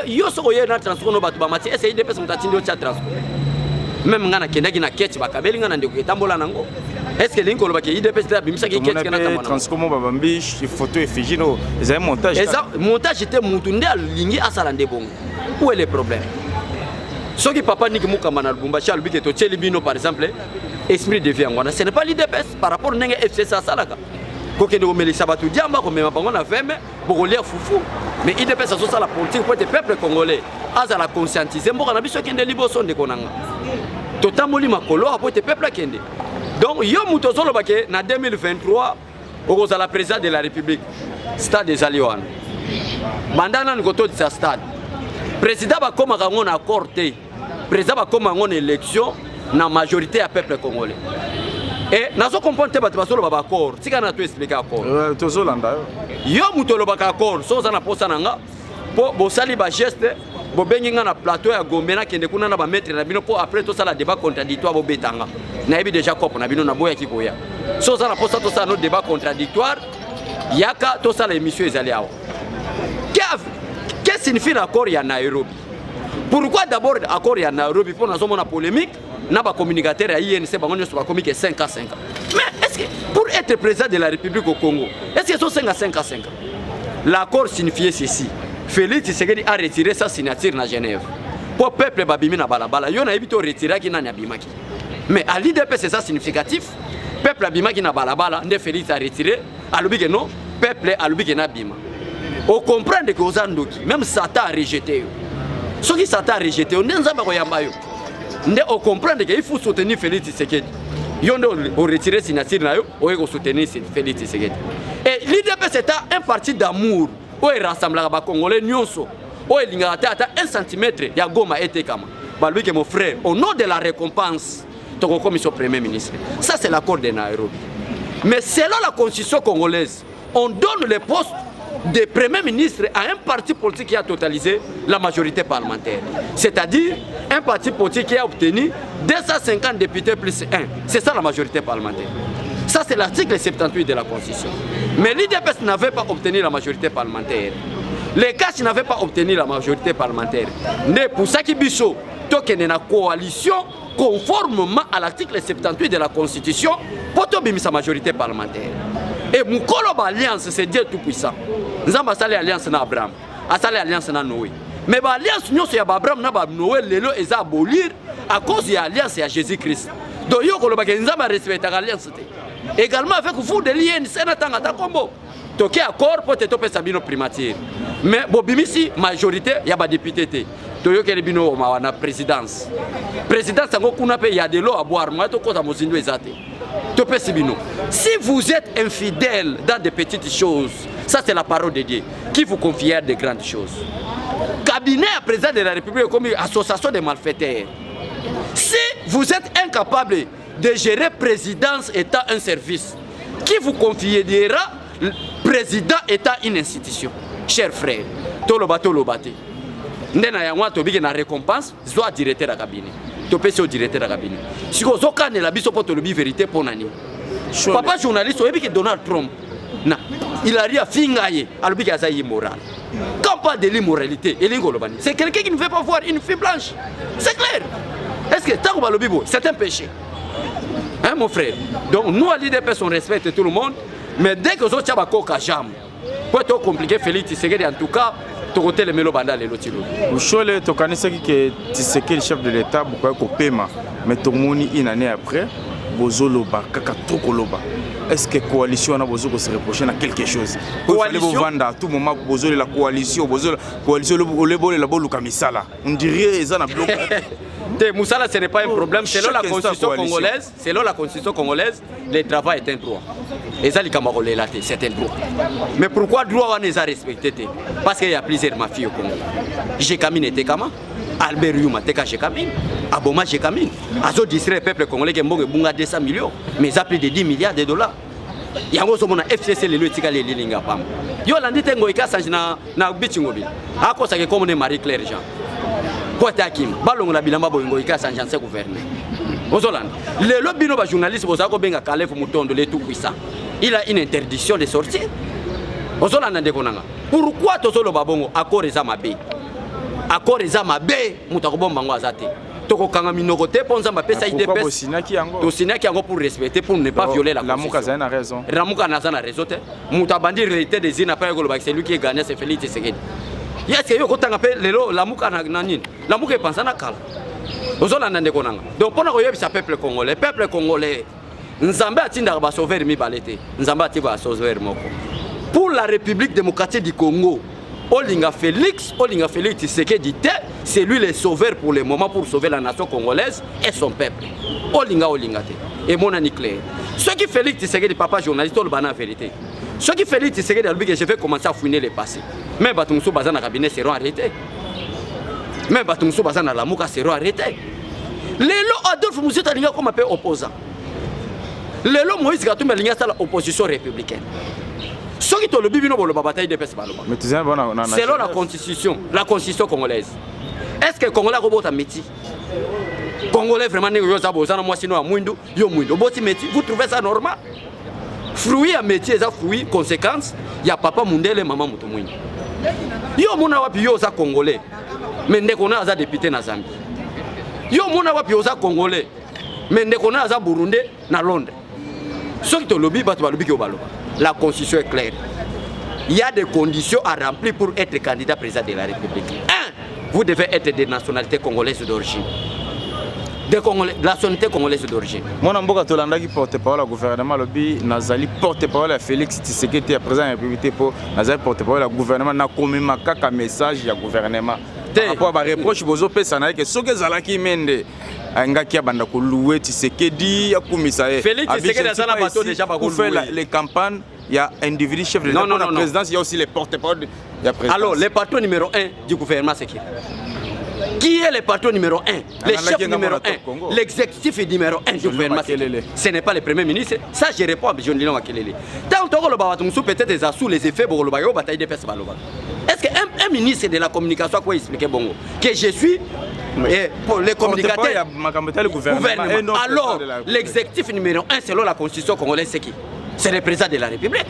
Yo so oye na transport no batu ba mati ese IDPS mutatindo cha transport. Même ngana kendaki na ketch bakabeli ngana ndeko etambola nango. Est-ce que linko lo ba ke IDPS la bimisa ke ketch kana tambola. Transport mo babambi photo effigie no, ezay montage. Eza montage était mutunde alingi asala ndebongo. Où est le problème? Ce qui papa Nick Mukamba na Lubumbashi alubi ke to tsheli bino par exemple esprit de vie ngwana. Ce n'est pas l'IDPS par rapport nenge FCC salaka. Kokende ko melisa batu diamba ko mema bango na veme bokolia fufu mais IDPS ça ça la politique pour le peuple congolais aza la conscientiser mboka na biso kende liboso ndeko nanga totamoli makolo pour le peuple kende donc yo muto zolo bake na 2023 okoza la président de la République stade des Alioane bandana ngoto de sa stade président ba koma kango na accord te président ba koma ngone élection na majorité à peuple congolais. Et nous avons compris que nous avons un accord. Si nous avons expliqué l'accord. Nous avons un accord. Si nous avons un accord, pour saluer les gestes, pour venir sur le plateau à Gomena, qui est un maître, pour après tout ça, le débat contradictoire. Nous avons déjà compris. Nous avons déjà compris. Si nous avons un débat contradictoire, il y a tout ça, l'émission est allée. Qu'est-ce que signifie l'accord à Nairobi? Pourquoi d'abord l'accord à Nairobi? Pour nous avons une polémique. N'a pas communicateur à INC, ba communiquer 5 à 5 ans. Mais est-ce que pour être président de la République au Congo, est-ce que sont 5 à 5 à 5 ans? L'accord signifiait ceci. Félix Tshisekedi a retiré sa signature na Genève. Pour le peuple babimi na balabala, yo na ebito retirer qui na abimaki. Mais à l'IDP c'est ça significatif. Peuple abimaki na balabala, ne Félix a retiré, alobi que non, peuple alobi que na bima. On comprend que Ozandoki, même Satan a rejeté. Ceux qui Satan a rejeté, on nzamba ko yamba yo. On comprend qu'il faut soutenir Félix Tshisekedi. Yo on retirer signature na yo, on soutenir Félix Tshisekedi. Et l'IDP c'est un parti d'amour. On rassemble les Congolais nyonso. On lingata ata 1 cm ya Goma et Kama. Balui que mon frère, au nom de la récompense, ton commission premier ministre. Ça c'est l'accord de Nairobi. Mais selon la constitution congolaise, on donne le poste de premier ministre à un parti politique qui a totalisé la majorité parlementaire. C'est-à-dire un parti politique qui a obtenu 250 députés plus 1. C'est ça la majorité parlementaire. Ça c'est l'article 78 de la Constitution. Mais l'IDPS n'avait pas obtenu la majorité parlementaire. Les CAS n'avaient pas obtenu la majorité parlementaire. Mais pour ça qui biso, token na coalition conformément à l'article 78 de la Constitution pour obtenir sa majorité parlementaire. Et Moukoloba Alliance, c'est Dieu tout-puissant. Nous avons une alliance avec Abraham, une alliance avec Noé. Mais l'alliance avec Abraham et Noé, les a abolir à cause de l'alliance avec Jésus-Christ. Donc, nous avons respecté l'alliance. Également avec vous, de l'IN, c'est un combo. Toké accord pour te toper Sabino primature. Mais Bobimisi, majorité, il y a des députés. Toyo Kelebino, la présidence. Présidence, il y a de l'eau à boire. Moi, si vous êtes infidèle dans des petites choses, ça c'est la parole de Dieu, qui vous confie de grandes choses. Cabinet à président de la République comme une association de malfaiteurs. Si vous êtes incapable de gérer présidence étant un service, qui vous confiera président étant une institution? Chers frères, tolobate. Ndena ya mwa tobiki na récompense, zo directeur de cabinet. Topesi au directeur de cabinet. Si vous avez la biso pour tolobi vérité pour nani. Papa journaliste, vous avez Donald Trump. Na, il a rien fingaye, alors qu'il a immoral. Quand pas de l'immoralité, c'est quelqu'un qui ne veut pas voir une fille blanche. C'est clair. Est-ce que tant que bibo, c'est un péché? Hein mon frère? Donc nous à l'IDP on respecte tout le monde, mais dès que vous avez un coca jam, pour être compliqué, Félix Tshisekedi en tout cas. Tokote le melo banda le lotilo. Ushole tokanisa que Tshisekedi chef de l'État beaucoup ko pema mais tomoni une année après bozoloba kaka tokoloba. Est-ce que coalition na bozo ko se reprocher na quelque chose? Coalition vendre à tout moment bozole la coalition le bol la boluka misala. On dirait ils en a bloqué. Moussala, ce n'est pas un problème. Selon la constitution congolaise, le travail est un droit. Et ça, c'est un droit. Mais pourquoi le droit on les a respectés? Parce qu'il y a plusieurs mafieux au Congo. Jekamine était comment? Albert Yuma était Jekamine. Aboma Jekamine. Azo distrait le peuple congolais qui a 200 millions. Mais il a plus de 10 milliards de dollars. Il y a un FCC, le Tika, les Lilinga Pam. Yo l'andi tengo ika sanjina na bichingobi. Ako sa ke comme Marie Claire Jean. Potakim, balongo la bilamba boingo ika sanjanse gouverner. Ozoland. Le lobino ba journaliste bozako benga Kalef Mutondo le tout puissant. Il a une interdiction de sortir. Ozoland ndeko nanga. Pourquoi tozolo babongo accord ezamabe? Accord ezamabe mutakobomba ngo azate. Toko kanga minoko te ponza mapesa IDPS. To sinaki yango pour respecter pour ne pas violer la constitution. Lamuka a raison. Lamuka a raison te. Mutabandi réalité des zina pas ko c'est lui qui gagne c'est Félix Tshisekedi. Yes, yo kotanga pe lelo lamuka na nini? Lamuka pensa na kala. Ozolanda ndeko nanga. Donc pona ko yebisa peuple congolais, Nzambe atinda ba sauver mi balete. Nzambe atiba sauver moko. Pour la République démocratique du Congo, Olinga Félix Tshisekedi, c'est lui le sauveur pour le moment pour sauver la nation congolaise et son peuple. Olinga te. Et mon ami clair. Ce qui Félix Tshisekedi, papa journaliste, on le bana vérité. Ce qui Félix Tshisekedi a dit que je vais commencer à fouiner le passé. Même Batumso Bazana cabinet seront arrêtés. Même Batumso Bazana la Mouka seront arrêtés. Les lots Adolphe Mousseta Linga comme appelé opposant. Les lots Moïse Gatoum Linga c'est l'opposition républicaine. Ce qui est le bibino pour le bataille de Pes Baloba. Selon la constitution congolaise. Est-ce que le Congolais a un métier? Congolais vraiment négocié à moi sinon à Mouindo, yo Mouindo. Vous trouvez ça normal? Fruit à métier, ça fruit, conséquence, il y a papa Mundele et maman Moutoumouine. Yo mona wapi yo za Congolais, mais ndekona za député na Zambie. Yo mona wapi yo za Congolais, mais ndekona za Burundi na Londres. Ce qui te lobby, batu balobi ki obaloba. La constitution est claire. il y a des conditions à remplir pour être candidat président de la République. 1, vous devez être de nationalité congolaise d'origine. De la nationalité congolaise d'origine. Mon amboka tolandaki porte-parole au gouvernement lobby nazali porte-parole à Félix Tshisekedi président de la République pour nazali porte-parole au gouvernement na komema kaka message ya gouvernement. Par rapport à reproche bozo pesa na que soke zalaki mende ngaki banda ko louer Tshisekedi ya kumisa Félix Tshisekedi azana bateau déjà ba ko louer les campagnes. Il y a un individu chef de l'État pour la présidence, il y a aussi les porte-parole de la présidence. Alors, le patron numéro 1 du gouvernement, c'est qui? Qui est le patron numéro 1? Le chef numéro 1, l'exécutif numéro 1 du gouvernement. Ce n'est pas le premier ministre. Ça, je réponds à Jean-Lino Makelele. Tant que peut-être sous les effets pour le bataille de Pesse Baloba. Est-ce qu'un ministre de la communication a quoi expliquer Bongo? Que je suis pour les communicateurs gouvernement. Alors, l'exécutif numéro 1 selon la constitution congolaise, c'est qui? C'est le président de la République.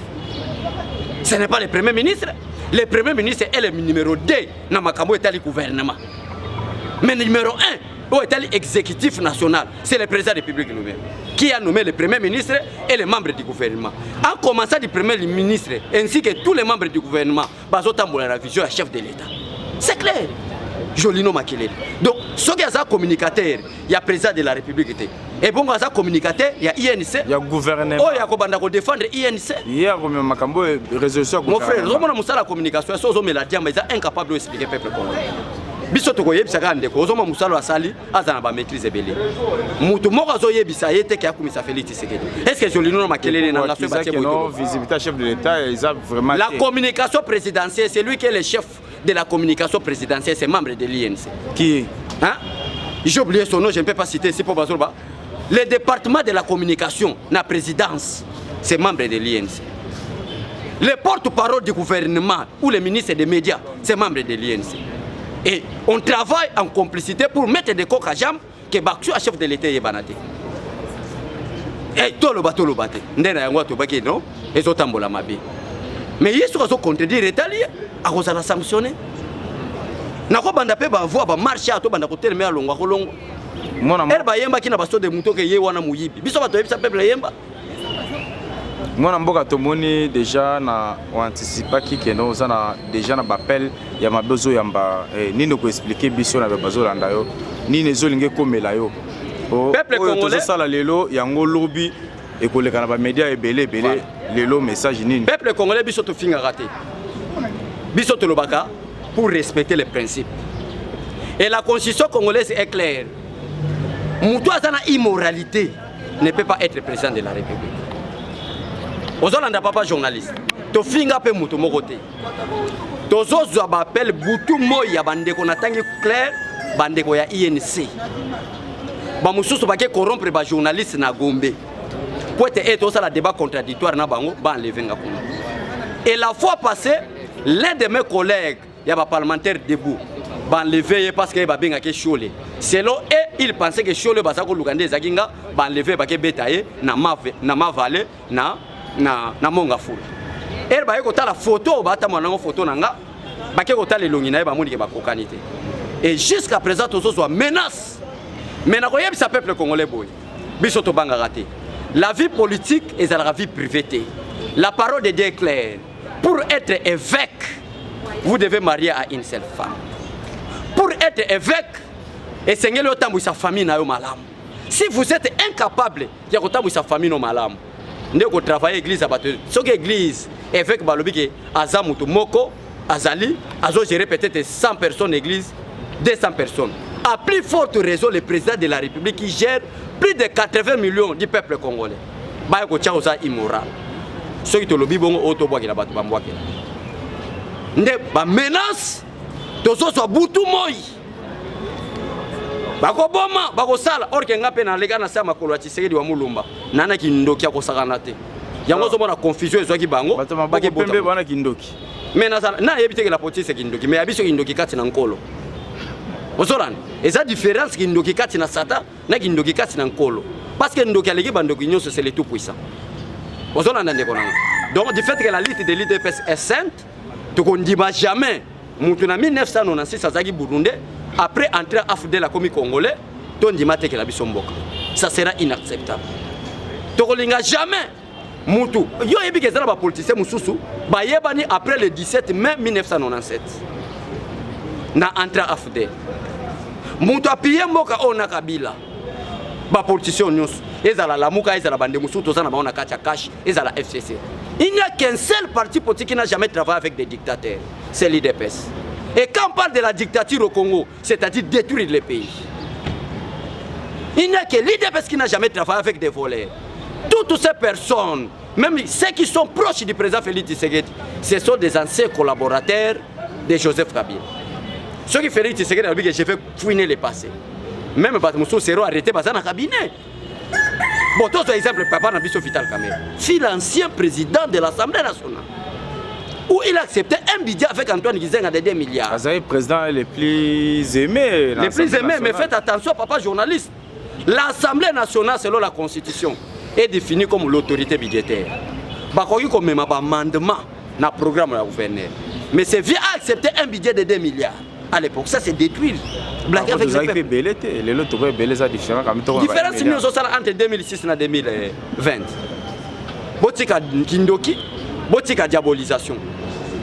Ce n'est pas le premier ministre. Le premier ministre est le numéro 2 dans le gouvernement. Mais le numéro 1 est l'exécutif national. C'est le président de la République lui-même qui a nommé le premier ministre et les membres du gouvernement. En commençant du premier ministre ainsi que tous les membres du gouvernement, la vision à chef de l'État. C'est clair. Jolino Makelele. Donc, ceux qui sont communicateurs, il y a le président de la République. Et bon, il y a communicateur, il y a INC. Il y a gouvernement. Oh, il y a défendre INC. Hier, résolution. Mon frère, la communication, ils sont incapables d'expliquer le peuple congolais. Bisoto ko yebisa ka ndeko ozoma musalo asali azana ba maîtrise belé mutu moko zo yebisa yete ka kumisa Félix Tshisekedi. Est-ce que Jolino Makelele na la visibilité chef de l'État ils a vraiment la communication présidentielle, c'est lui qui est le chef de la communication présidentielle, c'est membre de l'INC. Qui hein? J'ai oublié son nom, je ne peux pas citer ici pour Bazolba. Le département de la communication, la présidence, c'est membre de l'INC. Le porte-parole du gouvernement ou le ministre des médias, c'est membre de l'INC. Et on travaille en complicité pour mettre des coques à jambes que Baksou a chef de l'État est banaté. Et tout le bateau le bateau. Ndena yango to baki non? Et zo tambola mabi. Mais ils sont contredire rétalier à cause de la sanctionner. Nako banda pe ba voix ba marcher à to banda ko telmer alonga ko longo. Mona elle ba yemba kina baso de muto ke ye wana muyibi. Biso bato yebisa peuple yemba. Moi mboka tomoni déjà na anticipa ki keno na déjà na bappel ya mabezo yamba nini ko expliquer biso na bazo landa yo nini ezolinge komela yo peuple congolais sala lelo yango lobby et koleka na ba média ebele lelo message nini peuple congolais biso to finga raté biso to lobaka pour respecter les principes et la constitution congolaise est claire. Muto azana immoralité ne peut pas être président de la République. Ozolanda papa journaliste to finga pe mutu mokote tozozwa bappel butu moya bandeko na tangi clair bandeko ya INC ba mususu bake corrompre ba journaliste na Gombe pour être ça la débat contradictoire na bango ba enlevenga kuna. Et la fois passée l'un de mes collègues ya ba parlementaire debout ba enlever parce que ba benga ke Chole selon et il pensait que Chole ba sa ko lukande zakinga ba enlever ba ke betaye na mavale na monga fula. Elle ba yeko la photo ba ta mwana photo nanga ba ke ko ta le longi na ba moni ke ba kokanité. Et jusqu'à présent tous soit menace. Mais na ko yebisa peuple congolais boy. Biso to banga raté. La vie politique est la vie privée. La parole de Dieu est claire. Pour être évêque, vous devez marier à une seule femme. Pour être évêque, et Seigneur le temps sa famille na yo malam. Si vous êtes incapable de ko sa famille no malam. Ndé ko travailler église abato soki église évêque balobi ke aza mutu moko azali azo gérer peut-être 100 personnes église 200 personnes à plus forte raison le président de la République qui gère plus de 80 millions du peuple congolais ba ko tia oza immoral soki to lobi bongo auto bwa kila bato bambwake ndé ba menace tozo so butu moi bako boma bako sala orke ngape na lega na sama kolo Tshisekedi wa mulumba nana kindoki akosakana te yango zo mona confusion ezwaki bango baki pembe bana kindoki mais na yebite que la politique c'est kindoki mais abiso kindoki kati na nkolo ozoran eza différence kindoki kati na sata na kindoki kati na nkolo parce que ndoki aleki bandoki nyonso c'est le tout puissant ozoran ndeko nanga donc du fait que la lutte de l'UDPS est sainte to kondima jamais mutu na 1996 azaki burundais. Après entrer à Fudela comme congolais, ton dimate que la bisomboka. Ça sera inacceptable. Tokolinga jamais mutu yo yebi ke ezala bapoliticien mosusu bayebani après le 17 mai 1997 na entra AFD mutu appuye mboka oyo na Kabila bapoliticien nyonso ezala lamuka ezala bande mosusu toza na bango na kati ya cash ezala FCC. Il n'y a qu'un seul parti politique qui n'a jamais travaillé avec des dictateurs, c'est l'IDPS. Et quand on parle de la dictature au Congo, c'est-à-dire détruire le pays, il n'y a que l'IDPS qui n'a jamais travaillé avec des voleurs. Toutes ces personnes, même ceux qui sont proches du président Félix Tshisekedi, ce sont des anciens collaborateurs de Joseph Kabila. Ceux qui Félix Tshisekedi a dit que je vais fouiner le passé. Même Batmousou Sero arrêté dans un cabinet. Bon, tout par exemple, Papa Nabiso Vital Kamel, fut l'ancien président de l'Assemblée nationale, où il a accepté un budget avec Antoine Gizenga de 2 milliards. Vous avez le président les plus aimés. Les plus aimés, mais faites attention, papa journaliste. L'Assemblée nationale, selon la Constitution, est définie comme l'autorité budgétaire. Il y a un amendement dans le programme de la gouverneur. Mais c'est via accepter un budget de 2 milliards. À l'époque, ça c'est détruire. Blaguer avec les peuples. Les autres ont différents. Différence entre 2006 et 2020. Botika Kindoki, Botika diabolisation.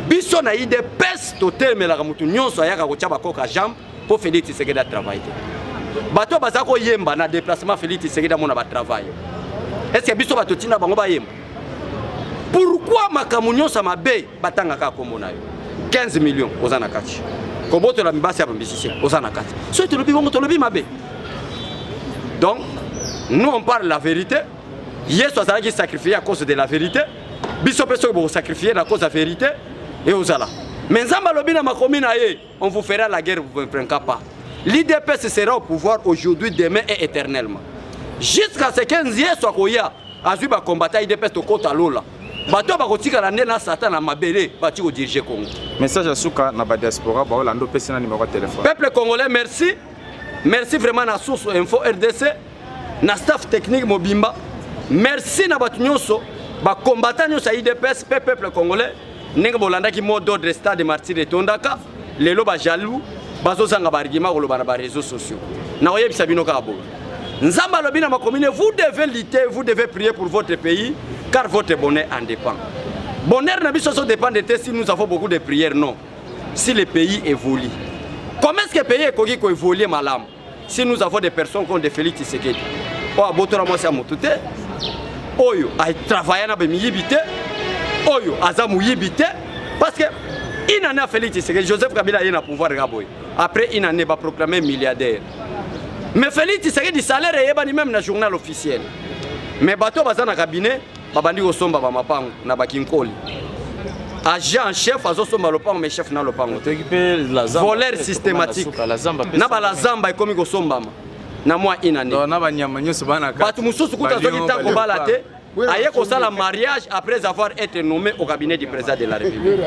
Biso na ide peste totel mais la mutu nyonso ayaka ko tchaba ko ka jambe pour Félix Tshisekedi travailler. Bato bazako yemba na déplacement Félix Tshisekedi mona ba travail. Est-ce que biso bato tina bango ba yemba? Pourquoi makamu nyonso mabe batanga ka komona yo? 15 millions ozana kati. Koboto la mibasi ya mbisisi ozana kati. So tu lobi bongo to lobi mabe. Donc nous on parle la vérité. Yesu azala qui sacrifié à cause de la vérité. Biso peso ko sacrifier à cause de la vérité et ozala. Mais nzamba lobi na makomi na ye, on vous fera la guerre, vous ne prendrez pas. L'IDPS sera au pouvoir aujourd'hui, demain et éternellement. Jusqu'à ce que Yesu akoya azui ba combattre IDPS to kota lola. Bato bakotika la nena Satan na mabele bati ko diriger Congo. Message à Souka na ba diaspora ba Orlando pesa na numéro de téléphone. Peuple congolais, merci. Merci vraiment na source info RDC, na staff technique Mobimba. Merci na batu nyonso ba combattant nyonso IDPS peuple congolais. Nenga bolanda ki mot d'ordre stade martyr de Tondaka, lelo ba jaloux, bazo zanga ba argument ko lobana ba réseaux sociaux. Na oyebisa bino ka bo. Nzamba lobi na ma commune, vous devez lutter, vous devez prier pour votre pays. Car votre bonheur en dépend. Bonheur n'a pas dépend de si nous avons beaucoup de prières, non. Si le pays évolue. Comment est-ce que le pays est évolue, madame? Si nous avons des personnes comme des Félix Tshisekedi. Oh, abotora moi c'est motute. Oyo, a travaillé na bemiyibite. Oyo, azamu yibite. Parce que une année Félix Tshisekedi, Joseph Kabila est na pouvoir gaboy. Après une année va proclamer milliardaire. Mais Félix Tshisekedi salaire est pas même dans journal officiel. Mais bateau baza na cabinet babandi ko somba ba mapango na bakinkoli. Agent en chef azo somba lopango mais chef na lopango. Voleur systématique. Na ba la zamba ekomi ko somba na moi inane. Na ba nyama nyoso bana ka. Batu mususu kuta zoki tango balate. Aye ko sala mariage après avoir été nommé au cabinet du président de la République.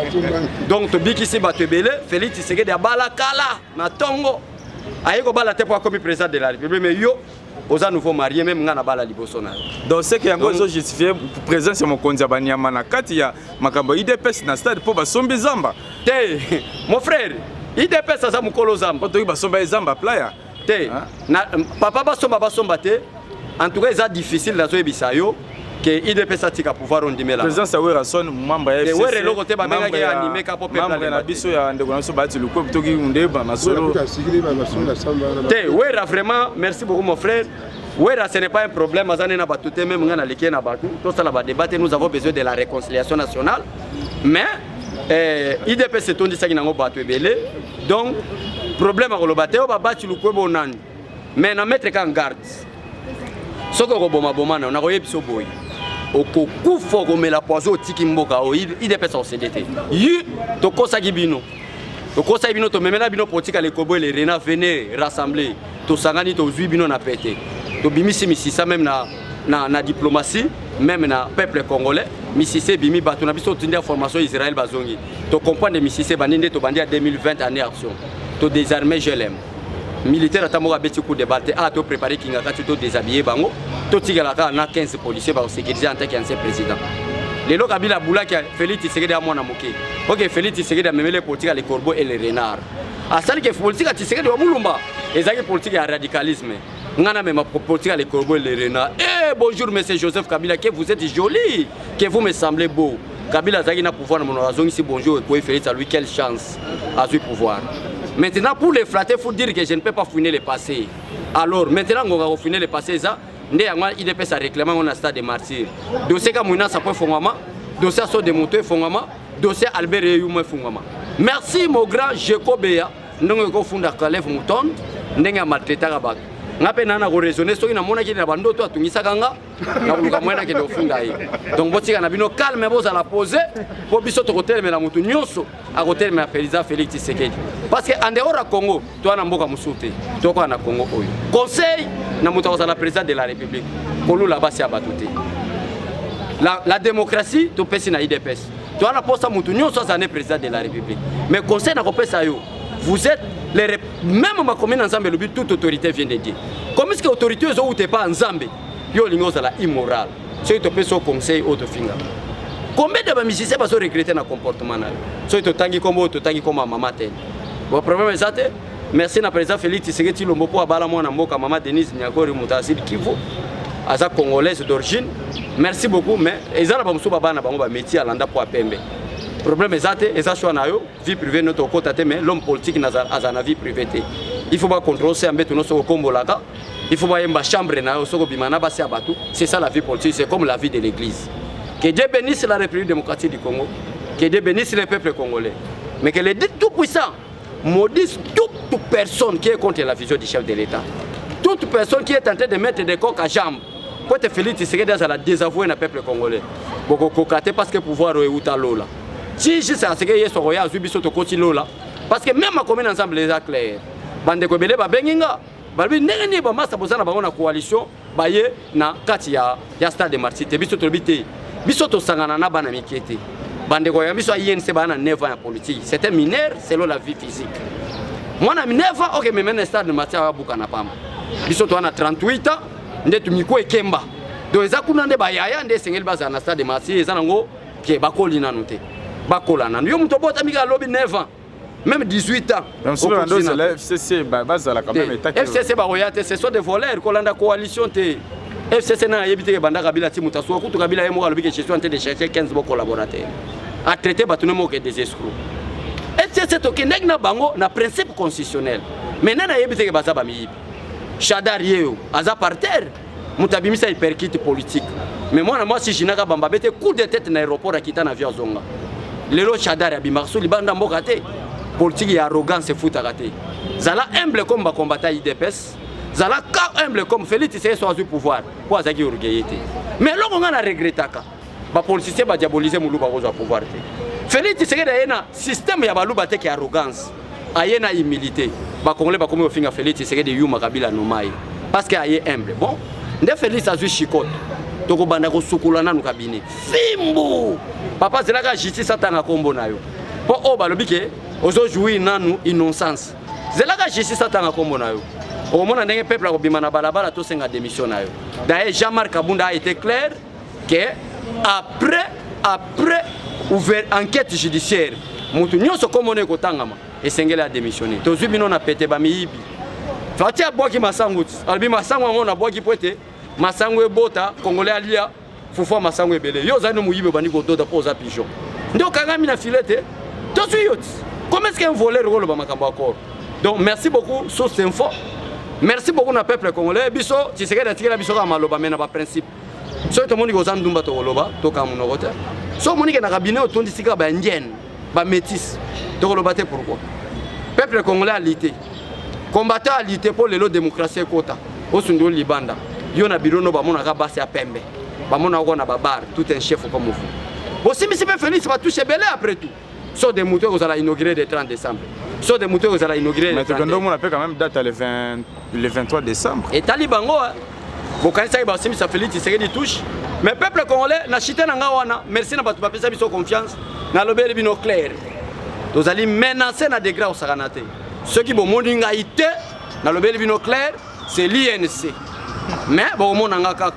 Donc to biki si batu belé Félix Tshisekedi abala kala na tongo. Aye ko balate pour comme président de la République mais yo aux nouveaux mariés même ngana bala libosona. Donc c'est que yango zo justifier présence ya mokonzi abanyama na kati ya makambo IDPS na stade pour basombe zamba. Te mon frère, IDPS za mukolo zamba. Otoki basomba zamba playa. Te na papa basomba te. En tout cas c'est difficile na zo ebisayo que IDPS atika pouvoir ondimela. Présence ya Rason membre ya FCC. Ouais le côté ba menga ki animé ka peuple membre na biso ya ndeko na so bati luko toki ndeba na solo. Te ouais vraiment merci beaucoup mon frère. Ouais ce n'est pas un problème azane na batute même ngana leki na batu. Tout ça la ba débattre nous avons besoin de la réconciliation nationale. Mais IDPS c'est tondi ça ki nango batu ebele. Donc problème ko lo bateo ba bati luko bonani. Mais na mettre en garde. Soko ko boma bomana na ko yebiso boy. Okokufa komela poison tiki mboka o IDPS au CDT. Yi to kosa gibino. To kosa bino to memela bino politique les kobo les rena venez rassembler. To sangani to zui bino na pété. To bimisi misisa même na diplomatie, même na peuple congolais, misise bimi batu na biso tindia formation Israël bazongi. To comprendre misise bandinde to bandi à 2020 année action. To désarmer je l'aime. Militaire atamoka beti coup de batte a to préparer kinga kati to déshabiller bango. To tigala ka na 15 policiers ba sécuriser en tant qu'ancien président. Les lois Kabila Boula qui a Félix Tshisekedi à mon amoké. Ok, Félix Tshisekedi a même les politiques les corbeaux et les renards. À celle qui est politique à Tshisekedi à Moulumba. Et ça qui est politique à radicalisme. On a même politique les corbeaux et les renards. Eh bonjour monsieur Joseph Kabila, que vous êtes joli, que vous me semblez beau. Kabila a na pouvoir de mon raison ici, bonjour, et Félix à lui, quelle chance à ce pouvoir. Maintenant, pour les flatter, il faut dire que je ne peux pas fouiner le passé. Alors, maintenant, on va fouiner le passé, ça, il est à réclamer un stade de martyrs. Dossier Kamouina, ça peut faire dossier Saut de Moto, dossier Albert Youma, merci, mon grand Jekobea, nous avons fondé Kalev Mouton, nous avons maltraité Rabat. Ngape nana ko raisonner soki na mona ki na bando to atungisa kanga na kuluka mwena ke dofunda yi donc botika na bino calme boza la poser po biso to hotel me na mutu nyonso a hotel me Félix Tshisekedi parce que en dehors à Congo to na mboka musute to ko na Congo oyo conseil na mutu ko la président de la République ko lula basi abatuté la démocratie to pesi na IDPS to na posa mutu nyonso za ne président de la République mais conseil na ko pesa yo vous êtes même ma commune ensemble le but toute autorité vient de dire comme est-ce que autorité zo ou t'es pas ensemble yo lingo za la immoral so to peso conseil auto finga combien de musiciens pas regretter na comportement na so to tangi comme maman tel bon problème est merci na président Félix Tshisekedi Lombo pour abala mwana mboka maman Denise Nyagori Mutasiri Kivu aza congolaise d'origine merci beaucoup mais ezala ba musu baba na bango ba métier alanda pour apembe problème est ça choix na yo vie privée notre côté mais l'homme politique n'a azana vie privée il faut pas contrôler c'est embêter nos soko kombolaka il faut pas yemba chambre na yo soko bimana ba c'est abatu c'est ça la vie politique c'est comme la vie de l'église que Dieu bénisse la République démocratique du Congo que Dieu bénisse le peuple congolais mais que le tout puissant maudisse toute personne qui est contre la vision du chef de l'État toute personne qui est en train de mettre des coques à jambes pour te féliciter c'est que la désavouer le peuple congolais beaucoup cocater parce que pouvoir est outa lola si je sais ce que yeso roya zubiso to koti lola parce que même ma commune ensemble les clair bande ko belé ba benginga balbi ndenge ba massa bozana ba na coalition ba ye na kati ya stade de Martyrs te biso to bité biso to sangana na bana mikete bande ko ya biso INC bana 9 ans en politique c'était mineur selon la vie physique moi na 9 ans OK mais maintenant stade de Martyrs abuka na pamba biso to na 38 ans ndetu miko ekemba donc eza kuna nde ba yaya nde sengeli baza na stade de Martyrs eza nango ke bakoli nanu te bakolana yo muto bota mika lobi 9 ans même 18 ans même sur la dose la FCC basa la quand même état FCC ba royate ce sont des voleurs kolanda coalition te FCC na yebite banda kabila ti mutaso kutu kabila yemo alobi que je suis en train de chercher 15 bons collaborateurs à traiter batune mo que des escrocs FCC to kenek na bango na principe constitutionnel maintenant na yebite basa ba mi Chadar yeo aza par terre mutabimisa hyperkit politique mais moi si jinaka bamba bete coup de tête na aéroport akita na avion zonga lelo Chadar abimarso libanda mboka te politique ya arrogance futaka te zala humble comme ba combattant IDPS zala ka humble comme Félix Tshisekedi soit au pouvoir pour azaki orgueillité mais longo nga na regretaka ba politicien ba diaboliser muluba ko au pouvoir te Félix Tshisekedi ayena système ya baluba te ki arrogance ayena humilité ba congolais ba komi ofinga Félix Tshisekedi yuma kabila nomai parce que aye humble bon nde Félix azui chikote toko banda ko sukula nanu kabine fimbu papa zelaka justice atanga kombo na yo po o balobi ke ozo jouir nanu innocence zelaka justice atanga kombo na yo o mona ndenge peuple ko bima na balabala to senga démission na yo d'ailleurs Jean-Marc Kabunda a été clair que après ouvert enquête judiciaire mutu nyonso komone ko tangama esengela démissionner to zubino na pété ba miyibi fatia boki masanguti albi masangu ngona boki pote masangu ebota congolais alia fufua masangu ebele yo zano muyibe bani ko doda poza pigeon ndo kangami na filete to suyoti comment est-ce qu'un voleur rôle ba makambo akor donc merci beaucoup source info merci beaucoup na peuple congolais biso Tshisekedi atikela biso ka maloba mena ba principe so to moni ko zandumba to loba to ka munokota so moni ke na cabinet otondi sika ba ndien ba métis to loba te pourquoi peuple congolais a lité combattant a lité pour le démocratie kota osundo libanda yo na birono ba mona ka basi ya pembe ba mona ko na babar tout un chef comme vous bon si monsieur Félix va toucher belé après tout so des moutons vous allez inaugurer le 30 décembre so des moutons vous allez inaugurer le 30 mais on appelle quand même date le 23 décembre et talibango bon quand ça va si Félix Tshisekedi touche mais peuple congolais na chité na ngawana merci na batu ba pesa biso confiance na lobeli bino clair vous allez menacer na degré au sakanate ceux qui bon monde ngaité na lobeli bino clair c'est l'INC mais bon mon nanga kaka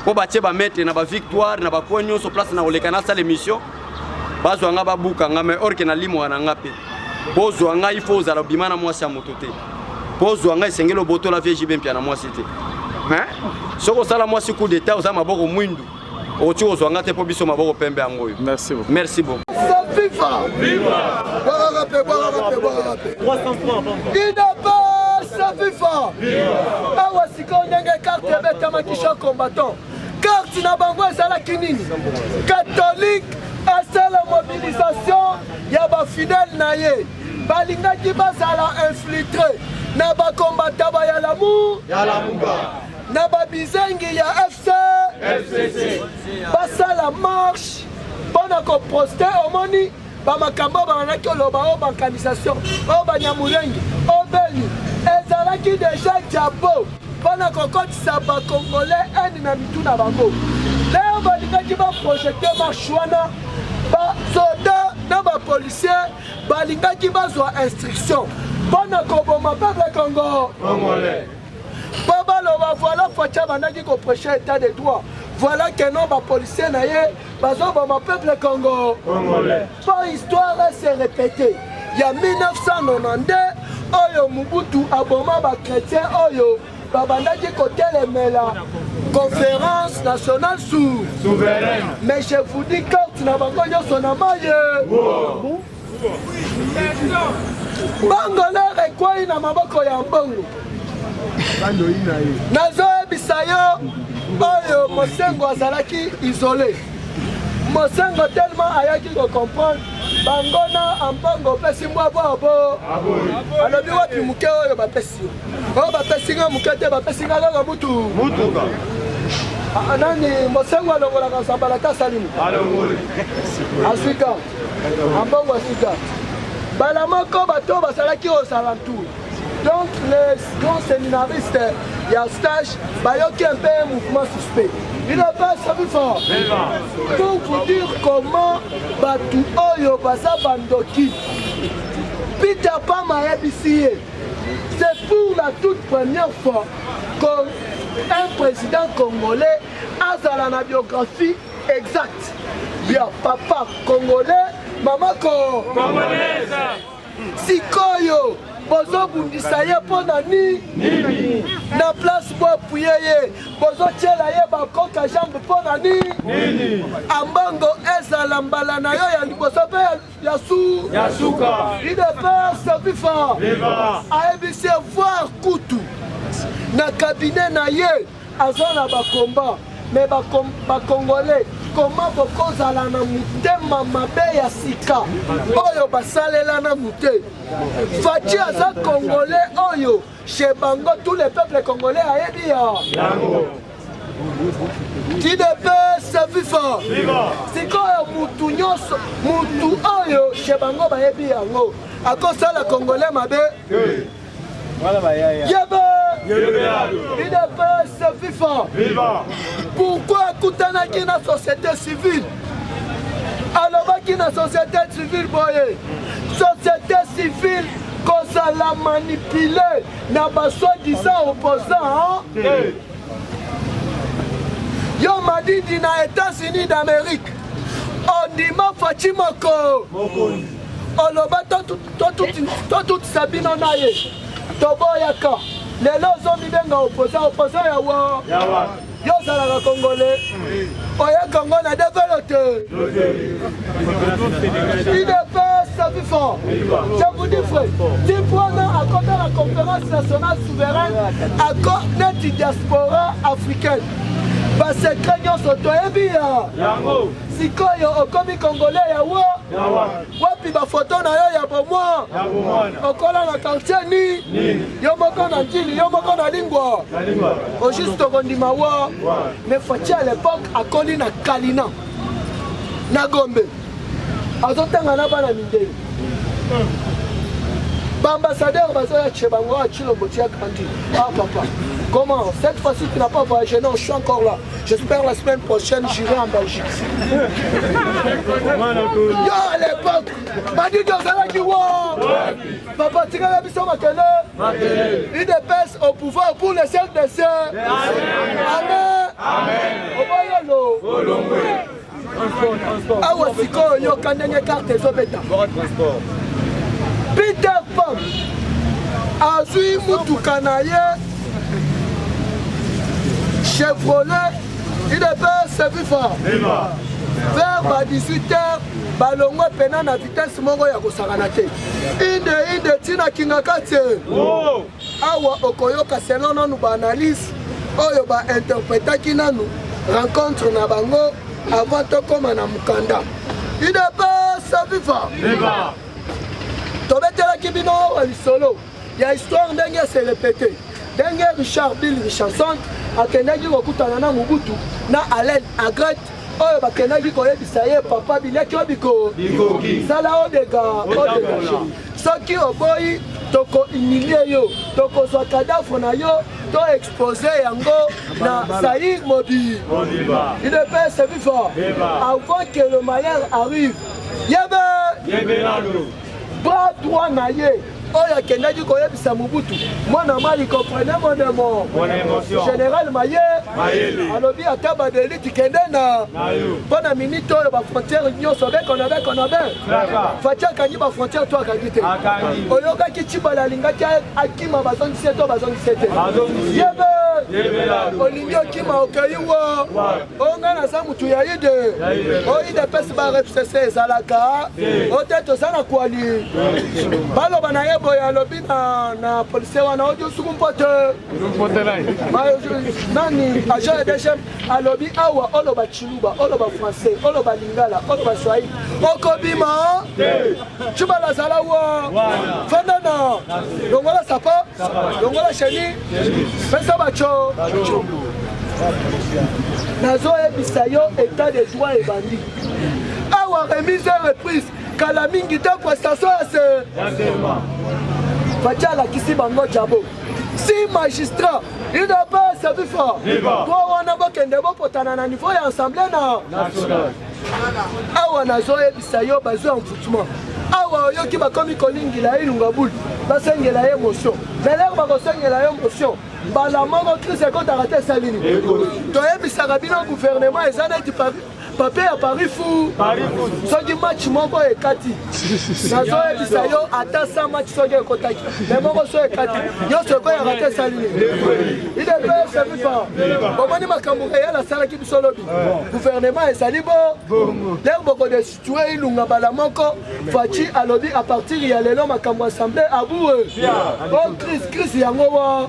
po batie ba mettre na ba victoire na ba poignon sur place na olekana sa l'émission bazo nga ba buka nga mais or que na limo na nga pe bozo nga il faut za lobima na mwasi ya motote bozo nga esengelo boto la vieille bempia na mwasi te soki osala mwasi coup d'état oza maboko mwindu oti kozwanga te mpo biso maboko pembe yango oyo. Merci beaucoup. Merci beaucoup. FIFA. Viva. FIFA. Awa sikoyo ndenge carte ebetama kisha combattant. Carte na bango ezalaki nini? Catholique asala mobilisation ya bafidèle na ye. Balingaki bazala infiltré na bakombata ba ya lamu na babizengi ya FCC basala marche mpona koproste omoni bamakambo bamanaki oloba o bankanisation o banyamulengi o beni ezalaki deja diabo mpona kokotisa bakongolais eni na mitu na bango. Leo balingaki baprojete marche wana basoda na bapolisier balingaki bazwa instruction mpona koboma peuple congolais. Babaloba voilà facha bandaki koprêcher état de droit. Voilà que non bapolisier na ye bazoboma peuple congolais. Pas histoire se répéter. Il y a 1992 oyo Mobutu aboma ba chrétien oyo babandaki kotelemela conférence nationale souveraine. Mais je vous dis que tu n'as pas connu son amaye. Bangolais ekwai na maboko ya mbongo. Nazoyebisa yo oyo Mosengo azalaki isolé. Mosengo tellement ayaki comprendre bangona ambongo pesi mwa bobo. Alobi wapi muke oyo bapesi. Oyo bapesi nga muke te bapesi nga kaka mutu. Nani Mosengo alongolaka Sambalata Salimu. Asika. Ambongo asika. Bala moko bato basalaki aux alentours. Donc les grands séminaristes, il y a un stage, il y a un mouvement suspect. Il n'a pas savu fort. Pour vous dire comment Batu Oyo Basa Bandoki, Peter Pama ici, c'est pour la toute première fois qu'un président congolais a la biographie exacte. Bien, papa congolais, maman congolaise. Sikoyo. Bozo bundisa ye pona ni na place bo puyeye bozo tiela ye bakoka jambe pona ni ambango ezala mbala na yo ya liboso pe ya suka il est pas savifa aebisi voir kutu na cabinet na ye azona bakomba mais bakongolais comment bokozala na mutema mabe ya sika oyo basalela na mute Fachi aza congolais oyo chez bango tous les peuples congolais ayebi ya TDP Savifa sikoyo mutu nyonso mutu oyo chez bango bayebi yango akosala congolais mabe pourquoi akutanaki na société civile alobaki na société civile boye société civile kozala manipulé na basoi-disant opposant yo madidi na États-Unis d'Amérique ondima Fachi moko oloba tout sabino na ye toboyaka lelo ozomibenga opposant yawa yo ozalaka congolais oyaka ngo na développé il est pas savifa. Je vous dis frère tu prends à côté de la conférence nationale souveraine à côté de la diaspora africaine basekre nyonso toyebi ya sikoyo okomi congolais yawa wapi bafoto na yo ya bomwa okola na quartier ni yo moko na njili yo moko na lingwa ojuste okondima wa mais Fachi à l'époque akoli na Kalina na Gombe azotanga na bana mindele Ambassadeur Bazoya Tchebango à Chilombotia Kandi. Ah papa, comment? Cette fois-ci tu n'as pas voyagé, non, je suis encore là. J'espère la semaine prochaine j'irai en Belgique. Yo à l'époque, m'a dit que vous allez dire papa, tu as vu ça ma télé? Une épaisse au pouvoir pour les siècles des siècles. Amen. Amen. Au ah ouais, c'est quoi? Yo kandenge carte et zobeta. Peter Pan azui mutuka na ye Chevrolet, UDPS Viva. Vers 18h, balongo pena na vitesse moko ya kosakana te. Inde tina kingakate. Awa okoyoka selon nanu ba analyse oyo ba interprétaki nanu rencontre na bango avant tokoma na mukanda. UDPS Viva. Tobetelaki bino lisolo. Ya histoire ndenge se répéter. Ndenge Richard Bill Richardson akendaki kokutana na Mobutu na Alain Agret oyo bakendaki koyebisa ye papa bileki obiko sala odega soki oboyi toko humilie yo tokozwa kadavre na yo to expose yango na Saïd Mobile. UDPS Viva. Avant que le malheur arrive yebe bras droit na ye oyo akendaki koyebisa Mobutu mwana mali comprenez mon démon général Maye alobi ata badeliti kende na mpona minute oyo bafrontière nyonso bekona faci akangi bafrontière to akangi te oyokaki Tshibala alingaki akima bazongisi to bazongisi te yebe olingi okima okei wo onga naza mutu ya ide oide pesi barefcc ezalaka ote toza na kwali baloba na ye boye alobi na policier wana odio suku mpote nani agent ya DGM alobi awa oloba chiluba oloba français oloba lingala oloba swahili okobima Tshibala azala wo fandana longola sapa longola cheni pesa bacho nazoyebisa yo état de droit ebandi awa remise et reprise kala mingi te prestation ase faci alakisi bango jabo si magistrat UDPS Viva po wana bokende bopotana na niveau ya assemblée na awa nazoyebisa yo bazwa mfutuma awa oyoki bakomi kolingila ilunga bulu basengela ye motion melere bakosengela yo motion mbala moko crise ekotaka te esalini toyebisaka bino gouvernement eza neti papier ya Paris fou soki match moko ekati nazoyebisa yo ata sa match soki ekotaki me moko so ekati nyonso ekoyaka te esalini UDPS Viva bomoni makambo eyala asalaki biso lobi gouvernement ezali bo lere bokodestitue ilunga mbala moko faci alobi a partir ya lelo makambo assemblée abue o crise yango wa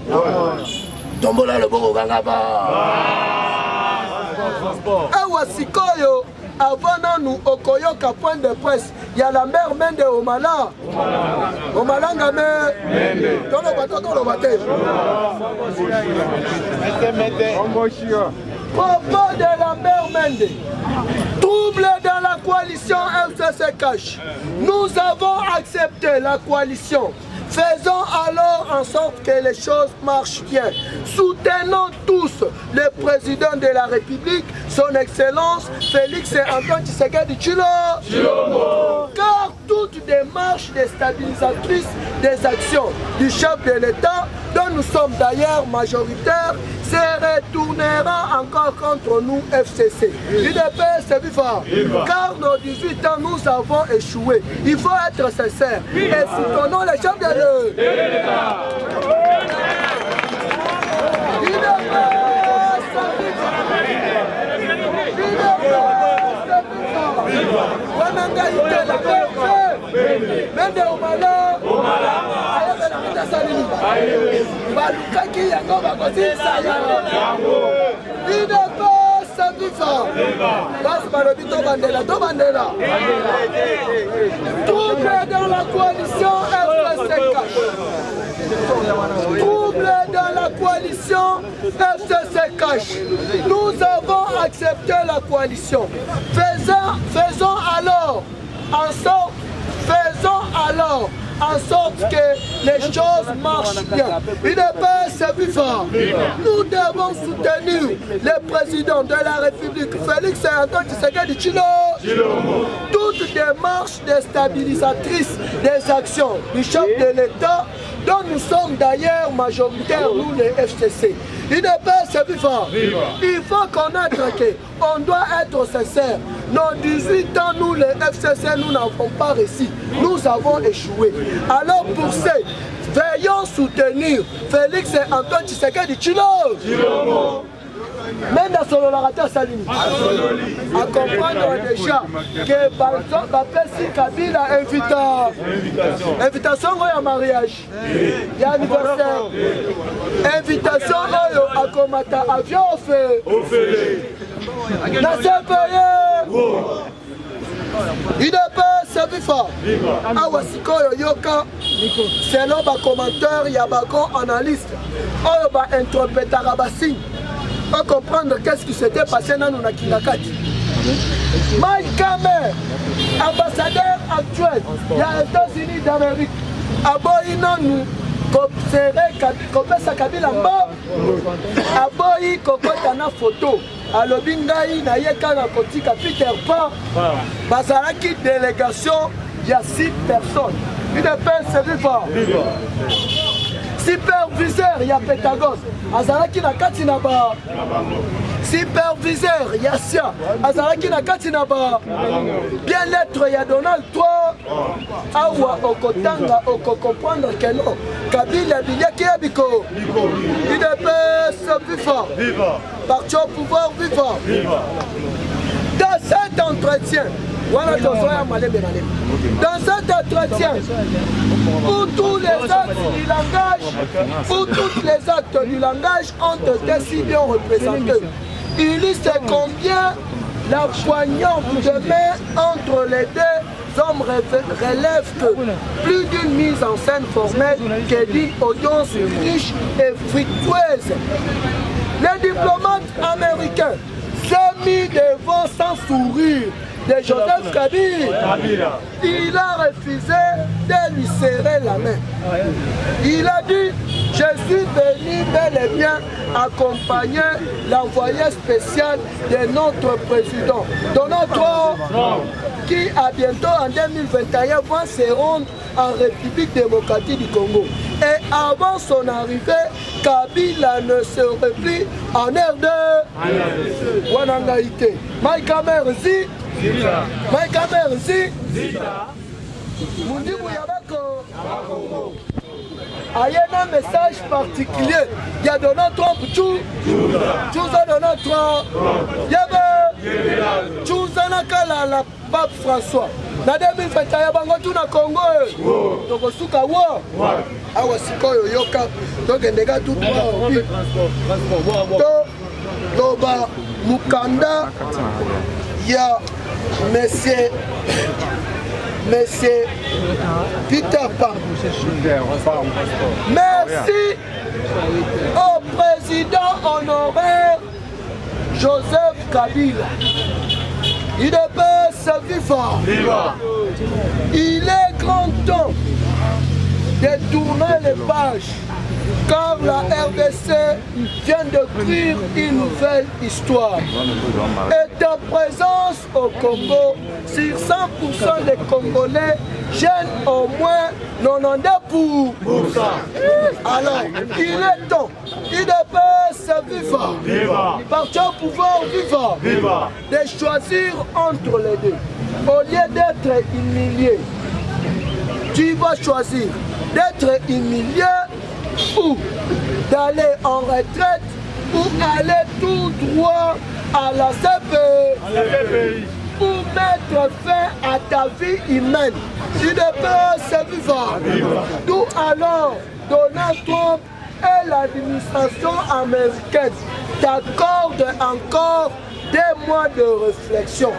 tombola loboko kanga ba awa sikoyo avant nanu okoyoka point de presse ya la mère Mende Omalanga me toloba te propos de la mère Mende trouble dans la coalition FCC Cash. Nous avons accepté la coalition. Faisons alors en sorte que les choses marchent bien. Soutenons tous le président de la République, son Excellence Félix Antoine Tshisekedi Tshilombo. Car toute démarche déstabilisatrice des actions du chef de l'État, dont nous sommes d'ailleurs majoritaires, se retournera encore contre nous FCC. UDPS Viva. Car nos 18 ans, nous avons échoué. Il faut être sincère et soutenons les chefs de l'État. balukaki yango bakosilisa yango UDPS Viva basi balobi tobandela trouble dans la coalition FCC trouble dans la coalition FCC Cash. Nous avons accepté la coalition. Faisons alors en sorte que les choses marchent bien. UDPS Viva. Nous devons soutenir le président de la République, Félix Antoine Tshisekedi Tshilombo. Toute démarche déstabilisatrice des actions du chef de l'État, dont nous sommes d'ailleurs majoritaires, nous les FCC. UDPS Viva. Il faut connaître qu'on doit être sincère. Nos 18 ans, nous les FCC, nous n'avons pas réussi. Nous avons échoué. Alors pour ce, veillons soutenir Félix Antoine Tshisekedi Tshilombo. même dans son Larata Salini. À comprendre déjà que par exemple, Papessi Kabila invitation à mariage, il y a anniversaire, invitation à combattre avion au fait. Dans ce pays, UDPS Viva. Awa sikoyo yoka selon ba commentaire ya ba grand analyste. Oyo ba interprétera ba signe. Pour comprendre qu'est-ce qui s'était passé dans na Kinakati. Mike Kamer, ambassadeur actuel des États-Unis d'Amérique. Aboyi nanu kopesa Kabila mbo. Aboyi kokota na photo. Alobi ngai na ye kaka kotika Peter Pan bazalaki délégation ya 6 personnes. UDPS Viva. Superviseur ya Pentagone azalaki na kati na ba. Superviseur ya Sia azalaki na kati na ba. Bien-être ya Donald Trump awa okotanga okocomprendre que non Kabila binyaki ya biko. UDPS Viva. Parti au pouvoir vivant. Dans cet entretien, dans cet entretien, où tous les actes du langage, où tous les actes du langage ont été si bien représentés, illustre combien la poignante de main entre les deux hommes relève que plus d'une mise en scène formelle que d'une audience riche et fructueuse. Les diplomates américains s'est mis devant sans sourire de Joseph Kabila. Il a refusé de lui serrer la main. Il a dit, je suis venu bel et bien accompagner l'envoyé spécial de notre président, Donald Trump, qui à bientôt en 2021 va se rendre en République démocratique du Congo. Et avant son arrivée, Kabila ne serait plus en RD. Wanangaïté. Mike Kamerzi. Mike Kamerzi. Mundi Bouyabako. Il y a un message particulier. Il y a Donald Trump, Chouza Donald Trump. Il y a Chouza Nakala, la pape François. Na 2021 bango tout na Congo. Donc suka wa. Awa sikoyo yoka. Donc ndega tout to loba mukanda ya monsieur Peter Pan. Merci au président honoraire Joseph Kabila. UDPS Viva. Il est grand temps de tourner les pages car la RDC vient d'écrire une nouvelle histoire. Et ta présence au Congo, sur 100% des Congolais gêne au moins 92%. Alors, il est temps, UDPS Viva, parti au pouvoir Viva, de choisir entre les deux. Au lieu d'être humilié, tu vas choisir d'être humilié ou d'aller en retraite ou aller tout droit à la CPI ou mettre fin à ta vie humaine. UDPS Viva. D'où alors Donald Trump et l'administration américaine t'accordent encore des mois de réflexion.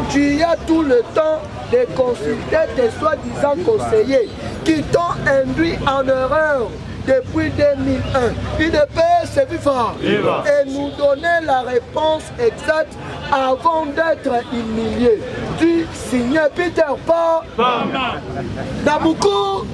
Tu as tout le temps de consulter tes soi-disant conseillers qui t'ont induit en erreur depuis 2001. UDPS Viva. Et nous donner la réponse exacte avant d'être humilié. Tu signes Peter Pan. Nabucco.